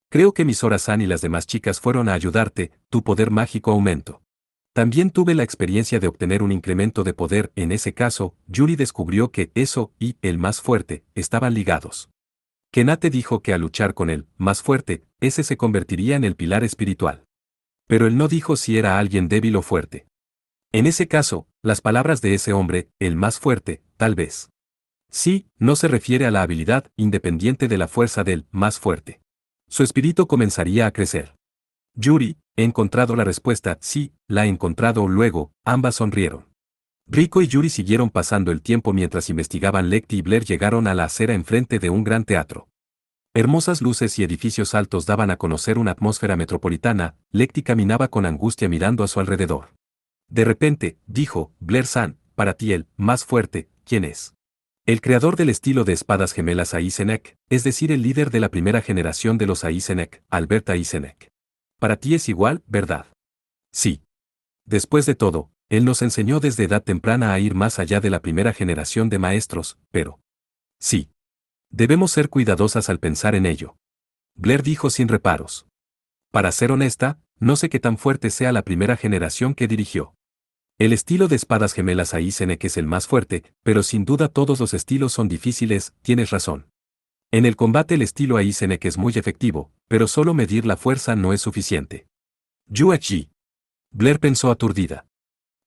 Creo que Misora-san y las demás chicas fueron a ayudarte, tu poder mágico aumentó. También tuve la experiencia de obtener un incremento de poder, en ese caso, Yuri descubrió que eso y el más fuerte estaban ligados. Kenate dijo que al luchar con el más fuerte, ese se convertiría en el pilar espiritual. Pero él no dijo si era alguien débil o fuerte. En ese caso, las palabras de ese hombre, el más fuerte, tal vez. Sí, no se refiere a la habilidad independiente de la fuerza del más fuerte. Su espíritu comenzaría a crecer. Yuri, he encontrado la respuesta, sí, la he encontrado luego, ambas sonrieron. Rico y Yuri siguieron pasando el tiempo mientras investigaban. Lecty y Blair llegaron a la acera enfrente de un gran teatro. Hermosas luces y edificios altos daban a conocer una atmósfera metropolitana. Lecty caminaba con angustia mirando a su alrededor. De repente, dijo, Blair-san, para ti el más fuerte, ¿quién es? El creador del estilo de espadas gemelas Aizenek, es decir el líder de la primera generación de los Aizenek, Albert Aizenek. Para ti es igual, ¿verdad? Sí. Después de todo, él nos enseñó desde edad temprana a ir más allá de la primera generación de maestros, pero... Sí. Debemos ser cuidadosas al pensar en ello. Blair dijo sin reparos. Para ser honesta, no sé qué tan fuerte sea la primera generación que dirigió. El estilo de espadas gemelas Aizenek es el más fuerte, pero sin duda todos los estilos son difíciles, tienes razón. En el combate el estilo Aizenek es muy efectivo, pero solo medir la fuerza no es suficiente. Yuachi. Blair pensó aturdida.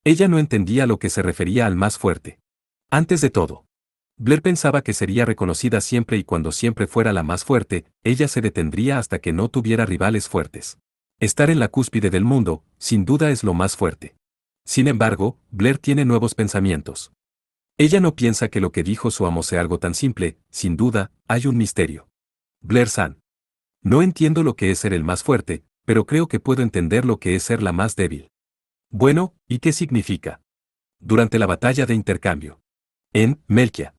Ella no entendía a lo que se refería al más fuerte. Antes de todo, Blair pensaba que sería reconocida siempre y cuando siempre fuera la más fuerte, ella se detendría hasta que no tuviera rivales fuertes. Estar en la cúspide del mundo, sin duda es lo más fuerte. Sin embargo, Blair tiene nuevos pensamientos. Ella no piensa que lo que dijo su amo sea algo tan simple, sin duda, hay un misterio. Blair-san. No entiendo lo que es ser el más fuerte, pero creo que puedo entender lo que es ser la más débil. Bueno, ¿y qué significa? Durante la batalla de intercambio. En Melkia.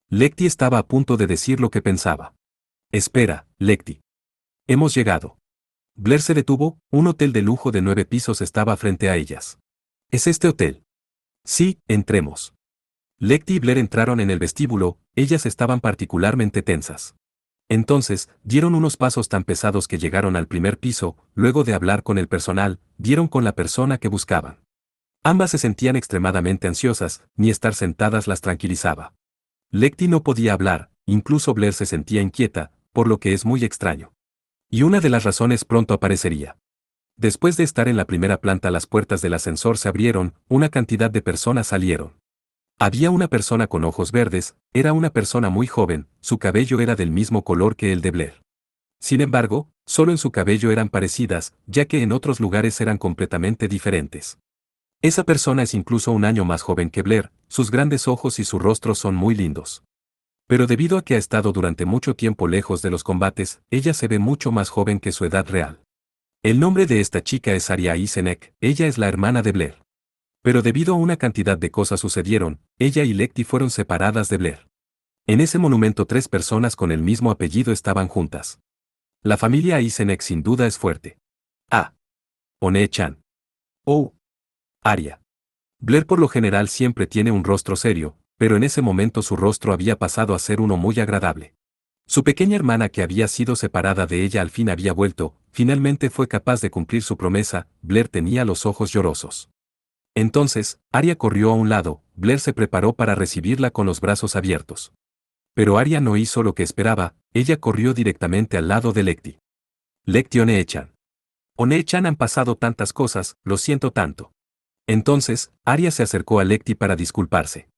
Lecty estaba a punto de decir lo que pensaba. Espera, Lecty. Hemos llegado. Blair se detuvo, un hotel de lujo de 9 pisos estaba frente a ellas. ¿Es este hotel? Sí, entremos. Lecty y Blair entraron en el vestíbulo, ellas estaban particularmente tensas. Entonces, dieron unos pasos tan pesados que llegaron al primer piso, luego de hablar con el personal, dieron con la persona que buscaban. Ambas se sentían extremadamente ansiosas, ni estar sentadas las tranquilizaba. Lecty no podía hablar, incluso Blair se sentía inquieta, por lo que es muy extraño. Y una de las razones pronto aparecería. Después de estar en la primera planta, las puertas del ascensor se abrieron, una cantidad de personas salieron. Había una persona con ojos verdes, era una persona muy joven, su cabello era del mismo color que el de Blair. Sin embargo, solo en su cabello eran parecidas, ya que en otros lugares eran completamente diferentes. Esa persona es incluso un año más joven que Blair, sus grandes ojos y su rostro son muy lindos. Pero debido a que ha estado durante mucho tiempo lejos de los combates, ella se ve mucho más joven que su edad real. El nombre de esta chica es Arya Isenek, ella es la hermana de Blair. Pero debido a una cantidad de cosas sucedieron, ella y Lecty fueron separadas de Blair. En ese monumento 3 personas con el mismo apellido estaban juntas. La familia Isenek sin duda es fuerte. A. One-chan. Oh. Arya. Blair por lo general siempre tiene un rostro serio, pero en ese momento su rostro había pasado a ser uno muy agradable. Su pequeña hermana que había sido separada de ella al fin había vuelto, finalmente fue capaz de cumplir su promesa, Blair tenía los ojos llorosos. Entonces, Arya corrió a un lado, Blair se preparó para recibirla con los brazos abiertos. Pero Arya no hizo lo que esperaba, ella corrió directamente al lado de Lecty. Lecty One-chan. One-chan, han pasado tantas cosas, lo siento tanto. Entonces, Arya se acercó a Lecty para disculparse.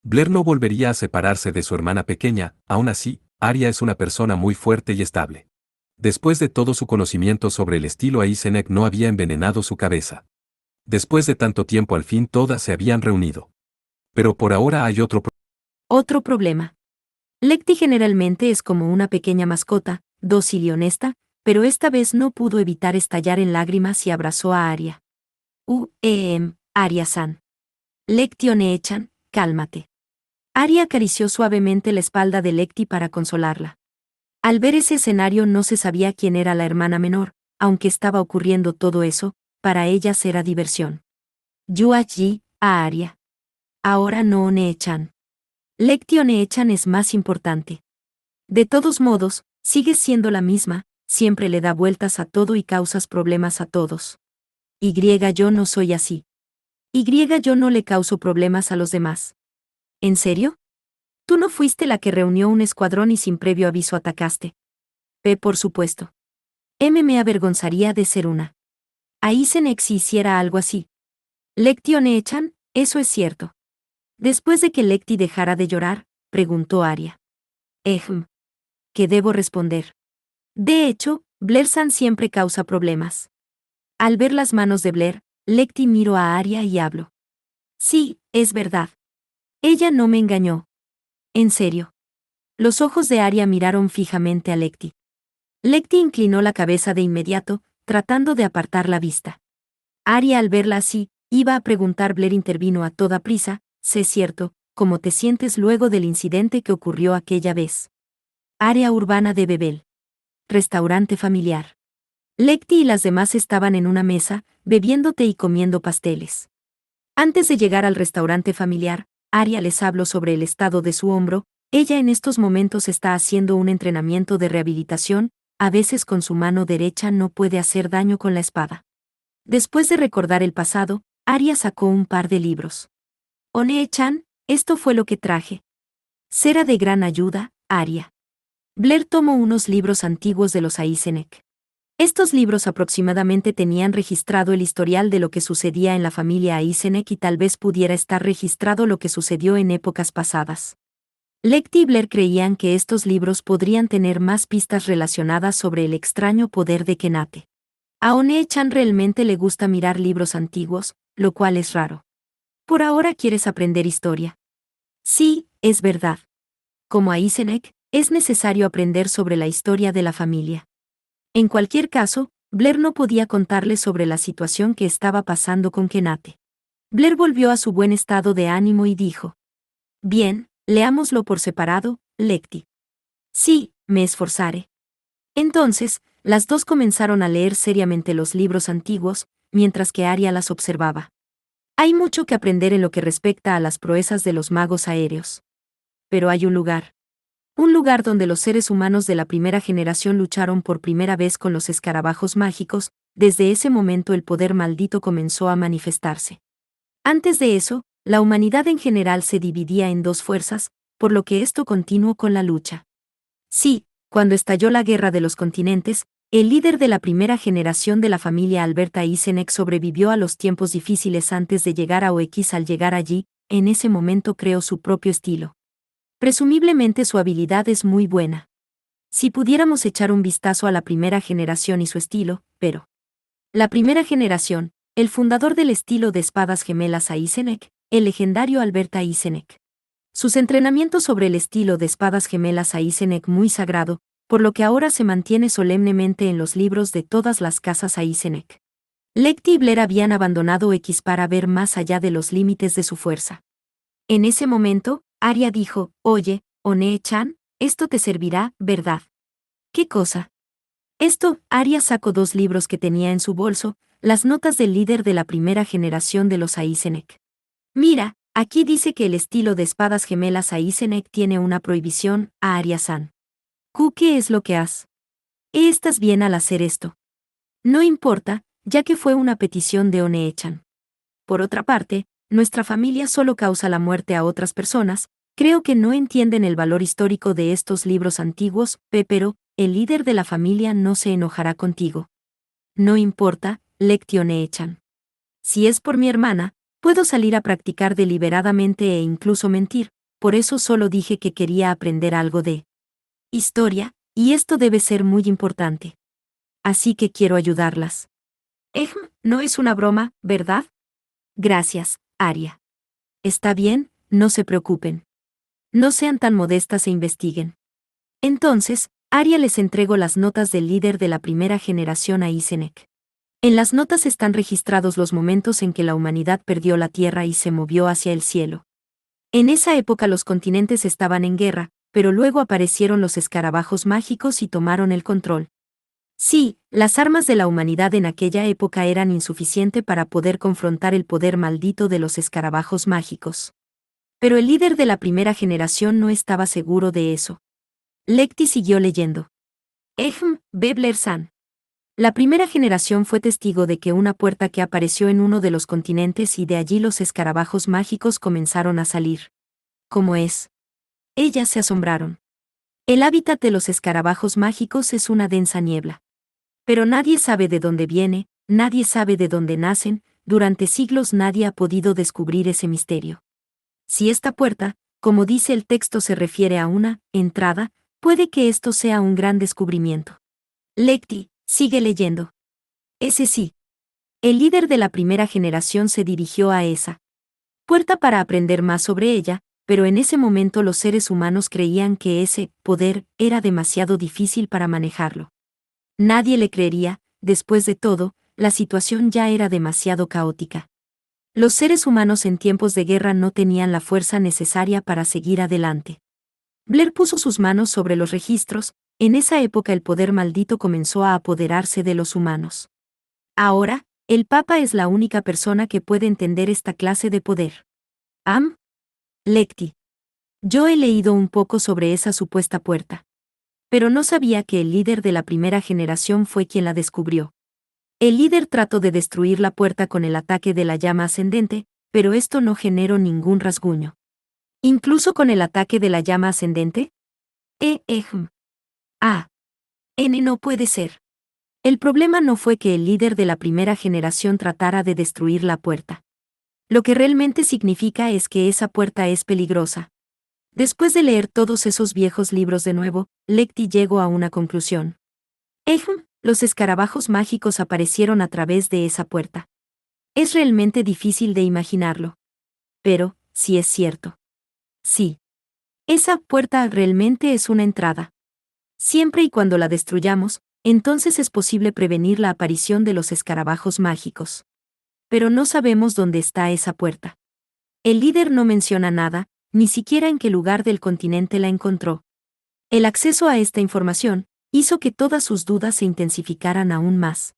Blair no volvería a separarse de su hermana pequeña, aún así, Arya es una persona muy fuerte y estable. Después de todo su conocimiento sobre el estilo Aisenek no había envenenado su cabeza. Después de tanto tiempo al fin todas se habían reunido. Pero por ahora hay Otro problema. Lecty generalmente es como una pequeña mascota, dócil y honesta, pero esta vez no pudo evitar estallar en lágrimas y abrazó a Arya. Arya-san. Lecty One-chan, cálmate. Arya acarició suavemente la espalda de Lecty para consolarla. Al ver ese escenario no se sabía quién era la hermana menor, aunque estaba ocurriendo todo eso, para ellas era diversión. Yuaji, a Arya. Ahora no One-chan. Lecty One-chan es más importante. De todos modos, sigues siendo la misma, siempre le da vueltas a todo y causas problemas a todos. Yo no soy así. Yo no le causo problemas a los demás. ¿En serio? Tú no fuiste la que reunió un escuadrón y sin previo aviso atacaste. Por supuesto. Me avergonzaría de ser una. Aisenek si hiciera algo así. Lecty One-chan, eso es cierto. Después de que Lecty dejara de llorar, preguntó Arya. ¿Qué debo responder? De hecho, Blair-san siempre causa problemas. Al ver las manos de Blair, Lecty miró a Arya y habló. Sí, es verdad. Ella no me engañó. En serio. Los ojos de Arya miraron fijamente a Lecty. Lecty inclinó la cabeza de inmediato, tratando de apartar la vista. Arya al verla así, iba a preguntar. Blair intervino a toda prisa. Sé cierto, ¿cómo te sientes luego del incidente que ocurrió aquella vez? Área urbana de Bebel. Restaurante familiar. Lecty y las demás estaban en una mesa, bebiendo té y comiendo pasteles. Antes de llegar al restaurante familiar, Arya les habló sobre el estado de su hombro. Ella en estos momentos está haciendo un entrenamiento de rehabilitación, a veces con su mano derecha no puede hacer daño con la espada. Después de recordar el pasado, Arya sacó un par de libros. One-chan, esto fue lo que traje. Será de gran ayuda, Arya. Blair tomó unos libros antiguos de los Aisenek. Estos libros aproximadamente tenían registrado el historial de lo que sucedía en la familia Aisenek y tal vez pudiera estar registrado lo que sucedió en épocas pasadas. Lecty y Blair creían que estos libros podrían tener más pistas relacionadas sobre el extraño poder de Kenate. A One-chan realmente le gusta mirar libros antiguos, lo cual es raro. Por ahora quieres aprender historia. Sí, es verdad. Como Aisenek, es necesario aprender sobre la historia de la familia. En cualquier caso, Blair no podía contarle sobre la situación que estaba pasando con Kenate. Blair volvió a su buen estado de ánimo y dijo: Bien, leámoslo por separado, Lecty. Sí, me esforzaré. Entonces, las dos comenzaron a leer seriamente los libros antiguos, mientras que Arya las observaba. Hay mucho que aprender en lo que respecta a las proezas de los magos aéreos. Pero hay un lugar. Un lugar donde los seres humanos de la primera generación lucharon por primera vez con los escarabajos mágicos. Desde ese momento el poder maldito comenzó a manifestarse. Antes de eso, la humanidad en general se dividía en dos fuerzas, por lo que esto continuó con la lucha. Sí, cuando estalló la Guerra de los Continentes, el líder de la primera generación de la familia Alberta Eisenach sobrevivió a los tiempos difíciles antes de llegar a OX. Al llegar allí, en ese momento creó su propio estilo. Presumiblemente su habilidad es muy buena. Si pudiéramos echar un vistazo a la primera generación y su estilo, pero... La primera generación, el fundador del estilo de espadas gemelas Eisenach, el legendario Alberta Eisenach. Sus entrenamientos sobre el estilo de espadas gemelas Eisenach muy sagrado, por lo que ahora se mantiene solemnemente en los libros de todas las casas Eisenach. Lecty y Blair habían abandonado X para ver más allá de los límites de su fuerza. En ese momento, Arya dijo, «Oye, One-chan, esto te servirá, ¿verdad?» «¿Qué cosa?» Esto, Arya sacó 2 libros que tenía en su bolso, las notas del líder de la primera generación de los Eisenach. «Mira, aquí dice que el estilo de espadas gemelas Eisenach tiene una prohibición, a Arya-san. ¿Qué es lo que has? ¿Estás bien al hacer esto?» «No importa, ya que fue una petición de One-chan. Por otra parte, nuestra familia solo causa la muerte a otras personas, creo que no entienden el valor histórico de estos libros antiguos, pero, el líder de la familia no se enojará contigo. No importa, Lecty One-chan. Si es por mi hermana, puedo salir a practicar deliberadamente e incluso mentir, por eso solo dije que quería aprender algo de historia, y esto debe ser muy importante. Así que quiero ayudarlas. No es una broma, ¿verdad? Gracias, Arya. Está bien, no se preocupen. No sean tan modestas e investiguen. Entonces, Arya les entregó las notas del líder de la primera generación a Eisenach. En las notas están registrados los momentos en que la humanidad perdió la tierra y se movió hacia el cielo. En esa época los continentes estaban en guerra, pero luego aparecieron los escarabajos mágicos y tomaron el control. Sí, las armas de la humanidad en aquella época eran insuficientes para poder confrontar el poder maldito de los escarabajos mágicos. Pero el líder de la primera generación no estaba seguro de eso. Lecty siguió leyendo. Blair-san. La primera generación fue testigo de que una puerta que apareció en uno de los continentes y de allí los escarabajos mágicos comenzaron a salir. ¿Cómo es? Ellas se asombraron. El hábitat de los escarabajos mágicos es una densa niebla. Pero nadie sabe de dónde viene, nadie sabe de dónde nacen, durante siglos nadie ha podido descubrir ese misterio. Si esta puerta, como dice el texto, se refiere a una entrada, puede que esto sea un gran descubrimiento. Lecty, sigue leyendo. Ese sí. El líder de la primera generación se dirigió a esa puerta para aprender más sobre ella, pero en ese momento los seres humanos creían que ese poder era demasiado difícil para manejarlo. Nadie le creería, después de todo, la situación ya era demasiado caótica. Los seres humanos en tiempos de guerra no tenían la fuerza necesaria para seguir adelante. Blair puso sus manos sobre los registros, en esa época el poder maldito comenzó a apoderarse de los humanos. Ahora, el Papa es la única persona que puede entender esta clase de poder. Lecty. Yo he leído un poco sobre esa supuesta puerta. Pero no sabía que el líder de la primera generación fue quien la descubrió. El líder trató de destruir la puerta con el ataque de la llama ascendente, pero esto no generó ningún rasguño. ¿Incluso con el ataque de la llama ascendente? No puede ser. El problema no fue que el líder de la primera generación tratara de destruir la puerta. Lo que realmente significa es que esa puerta es peligrosa. Después de leer todos esos viejos libros de nuevo, Lecty llegó a una conclusión. Los escarabajos mágicos aparecieron a través de esa puerta. Es realmente difícil de imaginarlo. Pero, sí es cierto. Sí. Esa puerta realmente es una entrada. Siempre y cuando la destruyamos, entonces es posible prevenir la aparición de los escarabajos mágicos. Pero no sabemos dónde está esa puerta. El líder no menciona nada, ni siquiera en qué lugar del continente la encontró. El acceso a esta información hizo que todas sus dudas se intensificaran aún más.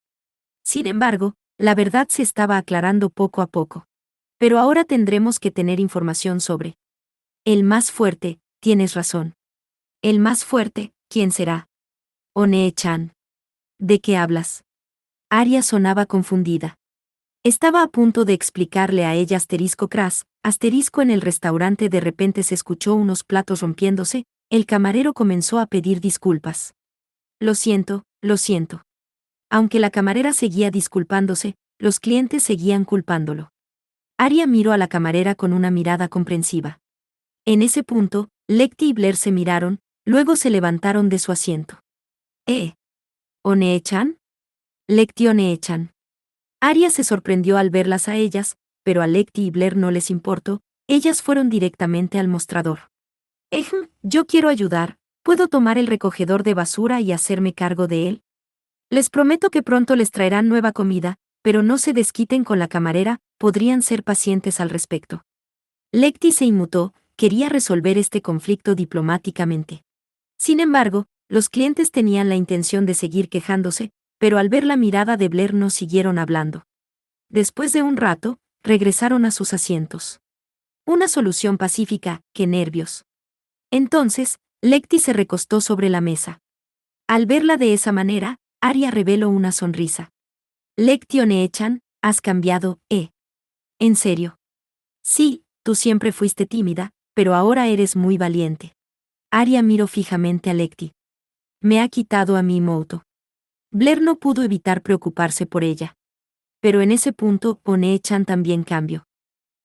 Sin embargo, la verdad se estaba aclarando poco a poco. Pero ahora tendremos que tener información sobre el más fuerte, tienes razón. El más fuerte, ¿quién será? Onee-chan. ¿De qué hablas? Arya sonaba confundida. Estaba a punto de explicarle a ella *cras, en el restaurante de repente se escuchó unos platos rompiéndose, el camarero comenzó a pedir disculpas. Lo siento, lo siento. Aunque la camarera seguía disculpándose, los clientes seguían culpándolo. Arya miró a la camarera con una mirada comprensiva. En ese punto, Lecty y Blair se miraron, luego se levantaron de su asiento. ¿Onee-chan? Lecty Onee-chan. Arya se sorprendió al verlas a ellas, pero a Lecty y Blair no les importó, ellas fueron directamente al mostrador. Yo quiero ayudar, ¿puedo tomar el recogedor de basura y hacerme cargo de él? Les prometo que pronto les traerán nueva comida, pero no se desquiten con la camarera, podrían ser pacientes al respecto. Lecty se inmutó, quería resolver este conflicto diplomáticamente. Sin embargo, los clientes tenían la intención de seguir quejándose, pero al ver la mirada de Blair no siguieron hablando. Después de un rato, regresaron a sus asientos. Una solución pacífica, qué nervios. Entonces, Lecty se recostó sobre la mesa. Al verla de esa manera, Arya reveló una sonrisa. Lecty Onee-chan, has cambiado, ¿En serio? Sí, tú siempre fuiste tímida, pero ahora eres muy valiente. Arya miró fijamente a Lecty. Me ha quitado a mi moto. Blair no pudo evitar preocuparse por ella. Pero en ese punto, Onee-chan también cambió.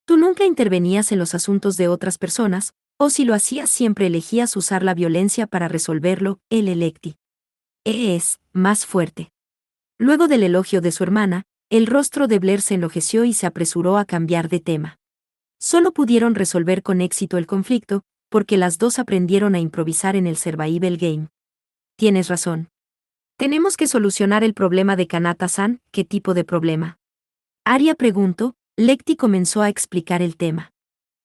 Tú nunca intervenías en los asuntos de otras personas, o si lo hacías siempre elegías usar la violencia para resolverlo, Lecty. Es más fuerte. Luego del elogio de su hermana, el rostro de Blair se enlojeció y se apresuró a cambiar de tema. Solo pudieron resolver con éxito el conflicto, porque las dos aprendieron a improvisar en el Survival Game. Tienes razón. Tenemos que solucionar el problema de Kanata-san. ¿Qué tipo de problema? Arya preguntó, Lecty comenzó a explicar el tema.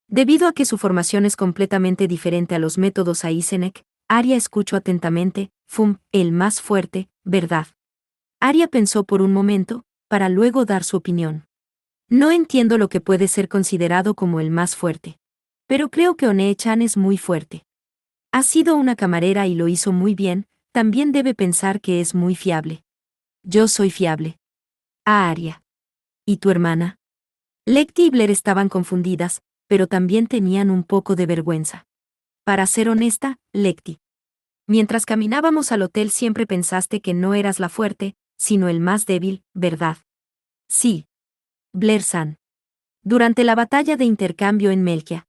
Debido a que su formación es completamente diferente a los métodos Aizenek, Arya escuchó atentamente, el más fuerte, ¿verdad? Arya pensó por un momento, para luego dar su opinión. No entiendo lo que puede ser considerado como el más fuerte. Pero creo que Onee-chan es muy fuerte. Ha sido una camarera y lo hizo muy bien, también debe pensar que es muy fiable. Yo soy fiable. Arya. ¿Y tu hermana? Lecty y Blair estaban confundidas, pero también tenían un poco de vergüenza. Para ser honesta, Lecty. Mientras caminábamos al hotel siempre pensaste que no eras la fuerte, sino el más débil, ¿verdad? Sí. Blair-san. Durante la batalla de intercambio en Melkia.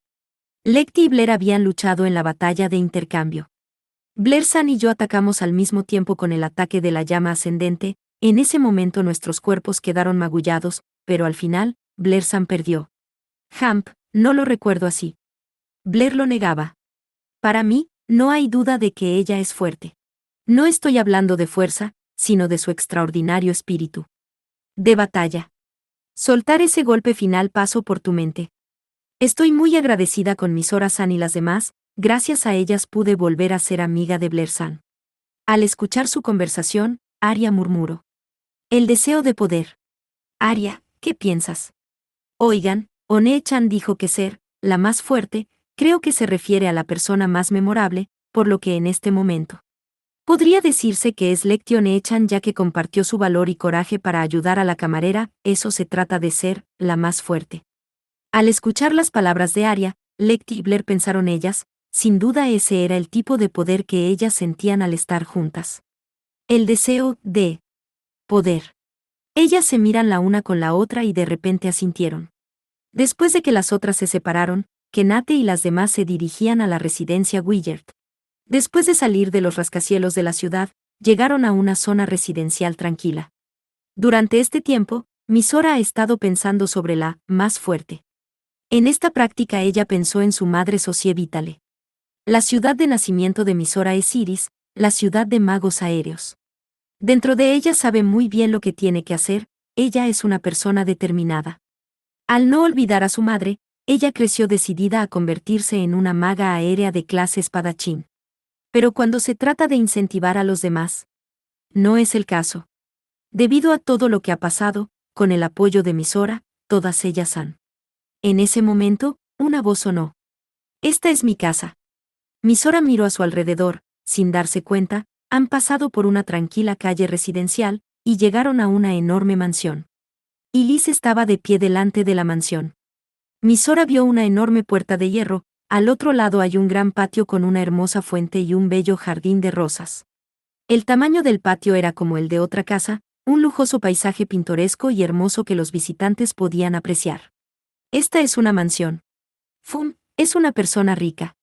Lecty y Blair habían luchado en la batalla de intercambio. Blair-san y yo atacamos al mismo tiempo con el ataque de la llama ascendente, en ese momento nuestros cuerpos quedaron magullados, pero al final, Blair-san perdió. No lo recuerdo así. Blair lo negaba. Para mí, no hay duda de que ella es fuerte. No estoy hablando de fuerza, sino de su extraordinario espíritu. De batalla. Soltar ese golpe final pasó por tu mente. Estoy muy agradecida con Misora-san y las demás, gracias a ellas pude volver a ser amiga de Blair-san. Al escuchar su conversación, Arya murmuró. El deseo de poder. Arya, ¿qué piensas? Oigan, Onee-chan dijo que ser, la más fuerte, creo que se refiere a la persona más memorable, por lo que en este momento. Podría decirse que es Lecty Onee-chan ya que compartió su valor y coraje para ayudar a la camarera, eso se trata de ser, la más fuerte. Al escuchar las palabras de Arya, Lecty y Blair pensaron ellas, sin duda ese era el tipo de poder que ellas sentían al estar juntas. El deseo de poder. Ellas se miran la una con la otra y de repente asintieron. Después de que las otras se separaron, Kenate y las demás se dirigían a la residencia Willard. Después de salir de los rascacielos de la ciudad, llegaron a una zona residencial tranquila. Durante este tiempo, Misora ha estado pensando sobre la más fuerte. En esta práctica ella pensó en su madre Socie Vitale. La ciudad de nacimiento de Misora es Iris, la ciudad de magos aéreos. Dentro de ella sabe muy bien lo que tiene que hacer, ella es una persona determinada. Al no olvidar a su madre, ella creció decidida a convertirse en una maga aérea de clase espadachín. Pero cuando se trata de incentivar a los demás, no es el caso. Debido a todo lo que ha pasado, con el apoyo de Misora, todas ellas han. En ese momento, una voz sonó. Esta es mi casa. Misora miró a su alrededor, sin darse cuenta, han pasado por una tranquila calle residencial, y llegaron a una enorme mansión. Liz estaba de pie delante de la mansión. Misora vio una enorme puerta de hierro, al otro lado hay un gran patio con una hermosa fuente y un bello jardín de rosas. El tamaño del patio era como el de otra casa, un lujoso paisaje pintoresco y hermoso que los visitantes podían apreciar. Esta es una mansión. Fum, es una persona rica.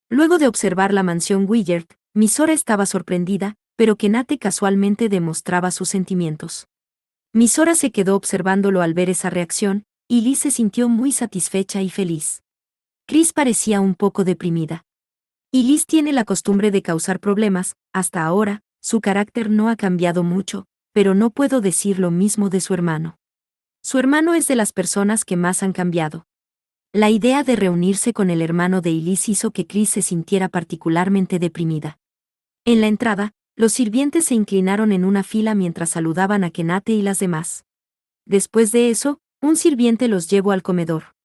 Luego de observar la mansión Willard, Misora estaba sorprendida, pero Kenate casualmente demostraba sus sentimientos. Misora se quedó observándolo al ver esa reacción, y Liz se sintió muy satisfecha y feliz. Chris parecía un poco deprimida. Y Liz tiene la costumbre de causar problemas, hasta ahora, su carácter no ha cambiado mucho, pero no puedo decir lo mismo de su hermano. Su hermano es de las personas que más han cambiado. La idea de reunirse con el hermano de Elise hizo que Chris se sintiera particularmente deprimida. En la entrada, los sirvientes se inclinaron en una fila mientras saludaban a Kenate y las demás. Después de eso, un sirviente los llevó al comedor.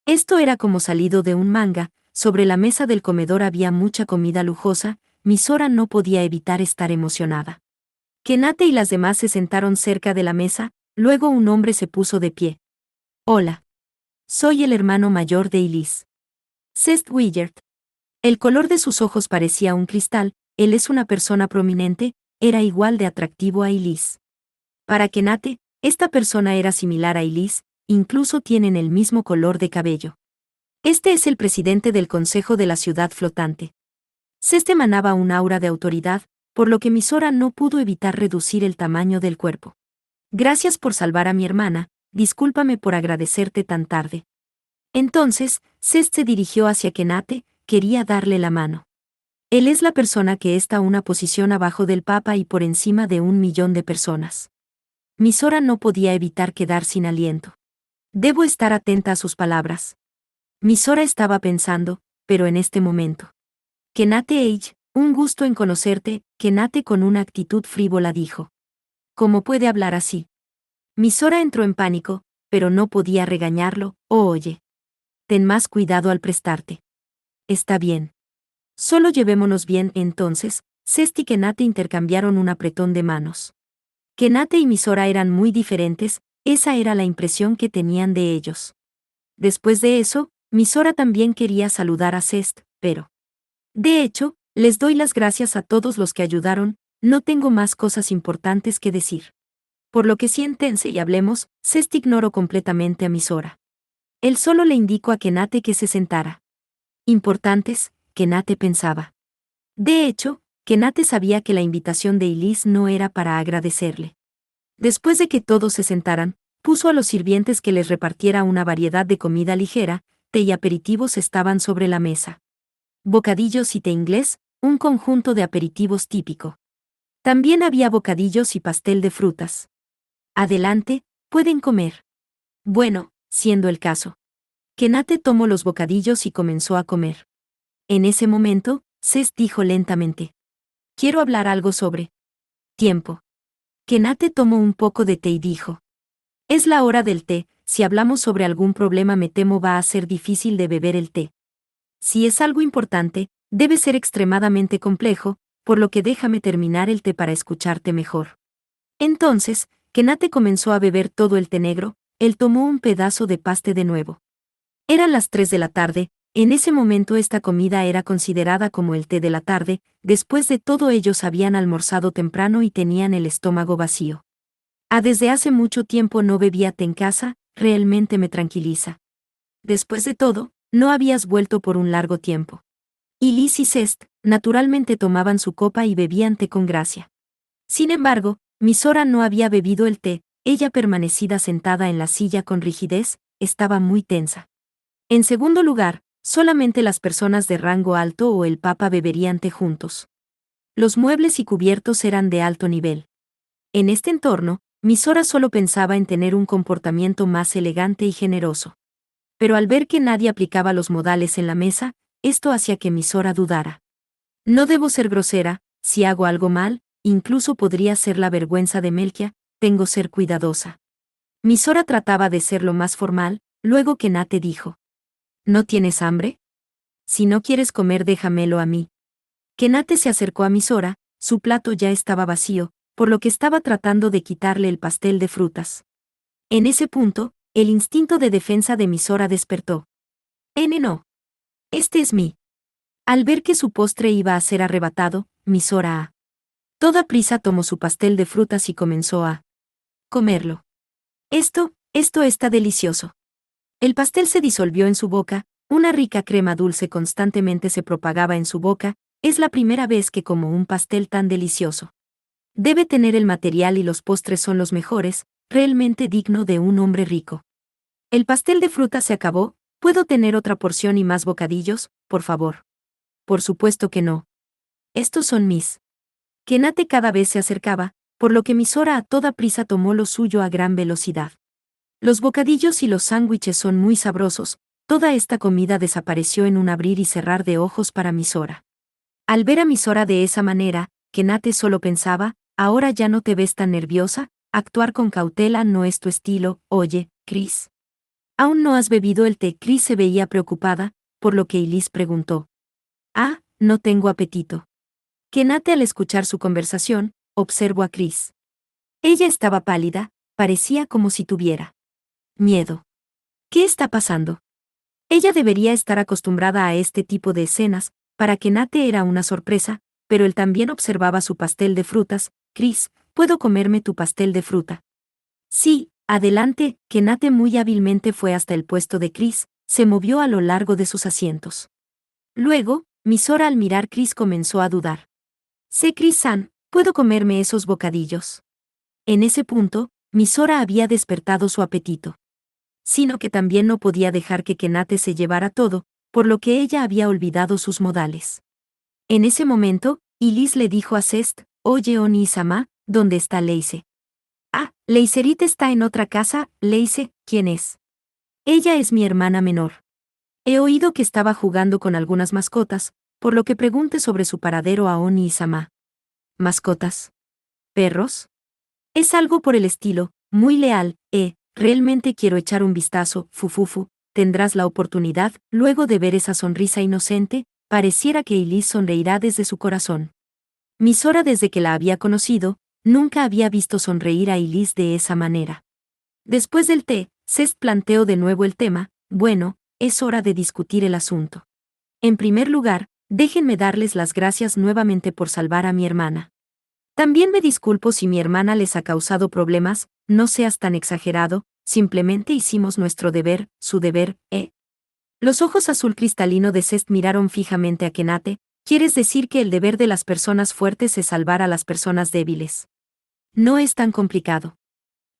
Esto era como salido de un manga, sobre la mesa del comedor había mucha comida lujosa, Misora no podía evitar estar emocionada. Kenate y las demás se sentaron cerca de la mesa, luego un hombre se puso de pie. Hola. Soy el hermano mayor de Elise. Seth Willard. El color de sus ojos parecía un cristal, él es una persona prominente, era igual de atractivo a Elise. Para Kenate, esta persona era similar a Elise, incluso tienen el mismo color de cabello. Este es el presidente del Consejo de la Ciudad Flotante. Seth emanaba un aura de autoridad, por lo que Misora no pudo evitar reducir el tamaño del cuerpo. Gracias por salvar a mi hermana, discúlpame por agradecerte tan tarde. Entonces, Seth se dirigió hacia Kenate, quería darle la mano. Él es la persona que está a una posición abajo del Papa y por encima de 1 millón de personas. Misora no podía evitar quedar sin aliento. Debo estar atenta a sus palabras. Misora estaba pensando, pero en este momento. Kenate Age, un gusto en conocerte, Kenate con una actitud frívola dijo. ¿Cómo puede hablar así? Misora entró en pánico, pero no podía regañarlo, oye. Ten más cuidado al prestarte. Está bien. Solo llevémonos bien, entonces, Seth y Kenate intercambiaron un apretón de manos. Kenate y Misora eran muy diferentes, esa era la impresión que tenían de ellos. Después de eso, Misora también quería saludar a Seth, pero... De hecho, les doy las gracias a todos los que ayudaron, no tengo más cosas importantes que decir. Por lo que siéntense y hablemos, Seth ignoró completamente a Misora. Él solo le indicó a Kenate que se sentara. Importantes, Kenate pensaba. De hecho, Kenate sabía que la invitación de Elise no era para agradecerle. Después de que todos se sentaran, puso a los sirvientes que les repartiera una variedad de comida ligera, té y aperitivos estaban sobre la mesa. Bocadillos y té inglés, un conjunto de aperitivos típico. También había bocadillos y pastel de frutas. Adelante, pueden comer. Bueno, siendo el caso. Kenate tomó los bocadillos y comenzó a comer. En ese momento, Seth dijo lentamente. Quiero hablar algo sobre tiempo. Kenate tomó un poco de té y dijo. Es la hora del té, si hablamos sobre algún problema me temo va a ser difícil de beber el té. Si es algo importante, debe ser extremadamente complejo, por lo que déjame terminar el té para escucharte mejor. Entonces, Kenate comenzó a beber todo el té negro, él tomó un pedazo de paste de nuevo. Eran las 3 de la tarde, en ese momento esta comida era considerada como el té de la tarde, después de todo ellos habían almorzado temprano y tenían el estómago vacío. Desde hace mucho tiempo no bebía té en casa, realmente me tranquiliza. Después de todo, no habías vuelto por un largo tiempo. Y Liz y Seth, naturalmente tomaban su copa y bebían té con gracia. Sin embargo, Misora no había bebido el té, ella permanecida sentada en la silla con rigidez, estaba muy tensa. En segundo lugar, solamente las personas de rango alto o el papa beberían té juntos. Los muebles y cubiertos eran de alto nivel. En este entorno, Misora solo pensaba en tener un comportamiento más elegante y generoso. Pero al ver que nadie aplicaba los modales en la mesa, esto hacía que Misora dudara. No debo ser grosera, si hago algo mal, incluso podría ser la vergüenza de Melkia, tengo ser cuidadosa. Misora trataba de ser lo más formal, luego Kenate dijo. ¿No tienes hambre? si no quieres comer déjamelo a mí. Kenate se acercó a Misora, su plato ya estaba vacío, por lo que estaba tratando de quitarle el pastel de frutas. En ese punto, el instinto de defensa de Misora despertó. No. Este es mí. Al ver que su postre iba a ser arrebatado, Misora a toda prisa tomó su pastel de frutas y comenzó a comerlo. Esto está delicioso. El pastel se disolvió en su boca, una rica crema dulce constantemente se propagaba en su boca, es la primera vez que como un pastel tan delicioso. Debe tener el material y los postres son los mejores, realmente digno de un hombre rico. El pastel de fruta se acabó, ¿puedo tener otra porción y más bocadillos, por favor? Por supuesto que no. Estos son mis. Kenate cada vez se acercaba, por lo que Misora a toda prisa tomó lo suyo a gran velocidad. Los bocadillos y los sándwiches son muy sabrosos, toda esta comida desapareció en un abrir y cerrar de ojos para Misora. Al ver a Misora de esa manera, Kenate solo pensaba, ahora ya no te ves tan nerviosa, actuar con cautela no es tu estilo, oye, Chris. ¿Aún no has bebido el té? Chris se veía preocupada, por lo que Elise preguntó. Ah, no tengo apetito. Kenate al escuchar su conversación, observó a Chris. Ella estaba pálida, parecía como si tuviera miedo. ¿Qué está pasando? Ella debería estar acostumbrada a este tipo de escenas, para Kenate era una sorpresa, pero él también observaba su pastel de frutas. Chris, ¿puedo comerme tu pastel de fruta? Sí, adelante. Kenate muy hábilmente fue hasta el puesto de Chris, se movió a lo largo de sus asientos. Luego, Misora al mirar Chris comenzó a dudar. Sé Chris-san, ¿puedo comerme esos bocadillos? En ese punto, Misora había despertado su apetito. Sino que también no podía dejar que Kenate se llevara todo, por lo que ella había olvidado sus modales. En ese momento, Elise le dijo a Cest, oye Oni-sama, ¿dónde está Leise? Ah, Leiserita está en otra casa. Leise, ¿quién es? Ella es mi hermana menor. He oído que estaba jugando con algunas mascotas, por lo que pregunte sobre su paradero a Oni-sama. ¿Mascotas? ¿Perros? Es algo por el estilo, muy leal, realmente quiero echar un vistazo, fufufu, tendrás la oportunidad, luego de ver esa sonrisa inocente, pareciera que Elise sonreirá desde su corazón. Misora desde que la había conocido, nunca había visto sonreír a Elise de esa manera. Después del té, Cest planteó de nuevo el tema, bueno, es hora de discutir el asunto. En primer lugar, déjenme darles las gracias nuevamente por salvar a mi hermana. También me disculpo si mi hermana les ha causado problemas, no seas tan exagerado, simplemente hicimos nuestro deber, su deber, Los ojos azul cristalino de Cest miraron fijamente a Kenate, ¿quieres decir que el deber de las personas fuertes es salvar a las personas débiles? No es tan complicado.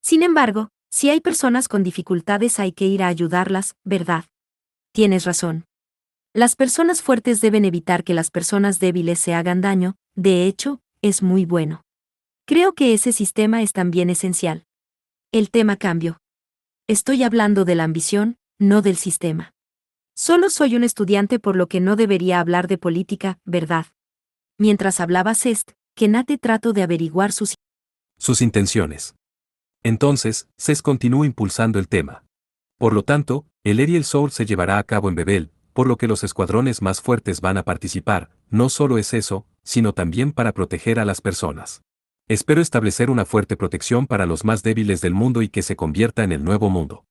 Sin embargo, si hay personas con dificultades hay que ir a ayudarlas, ¿verdad? Tienes razón. Las personas fuertes deben evitar que las personas débiles se hagan daño, de hecho, es muy bueno. Creo que ese sistema es también esencial. El tema cambio. Estoy hablando de la ambición, no del sistema. Solo soy un estudiante por lo que no debería hablar de política, ¿verdad? Mientras hablaba Cest, Kenate trató de averiguar sus intenciones. Entonces, Cest continuó impulsando el tema. Por lo tanto, el Aerial Soul se llevará a cabo en Bebel, por lo que los escuadrones más fuertes van a participar, no solo es eso, sino también para proteger a las personas. Espero establecer una fuerte protección para los más débiles del mundo y que se convierta en el nuevo mundo.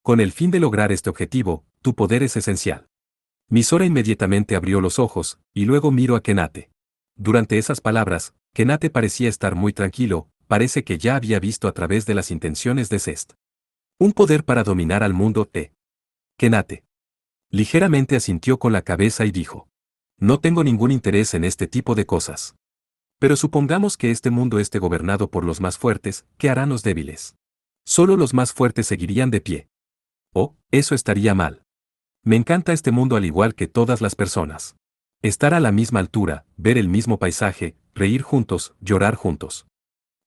Con el fin de lograr este objetivo, tu poder es esencial. Misora inmediatamente abrió los ojos, y luego miró a Kenate. Durante esas palabras, Kenate parecía estar muy tranquilo, parece que ya había visto a través de las intenciones de Cest. Un poder para dominar al mundo, Kenate. Ligeramente asintió con la cabeza y dijo. No tengo ningún interés en este tipo de cosas. Pero supongamos que este mundo esté gobernado por los más fuertes, ¿qué harán los débiles? Solo los más fuertes seguirían de pie. Oh, eso estaría mal. Me encanta este mundo al igual que todas las personas. Estar a la misma altura, ver el mismo paisaje, reír juntos, llorar juntos.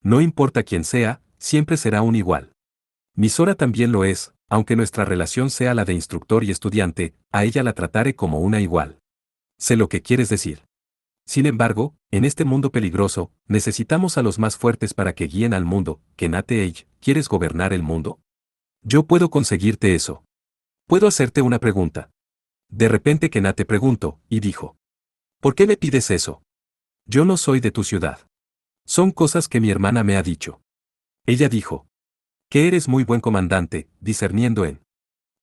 No importa quién sea, siempre será un igual. Misora también lo es, aunque nuestra relación sea la de instructor y estudiante, a ella la trataré como una igual. Sé lo que quieres decir. Sin embargo, en este mundo peligroso, necesitamos a los más fuertes para que guíen al mundo. Kenate Age, ¿quieres gobernar el mundo? Yo puedo conseguirte eso. Puedo hacerte una pregunta. De repente Kenate preguntó, y dijo. ¿Por qué me pides eso? Yo no soy de tu ciudad. Son cosas que mi hermana me ha dicho. Ella dijo. Que eres muy buen comandante, discerniendo en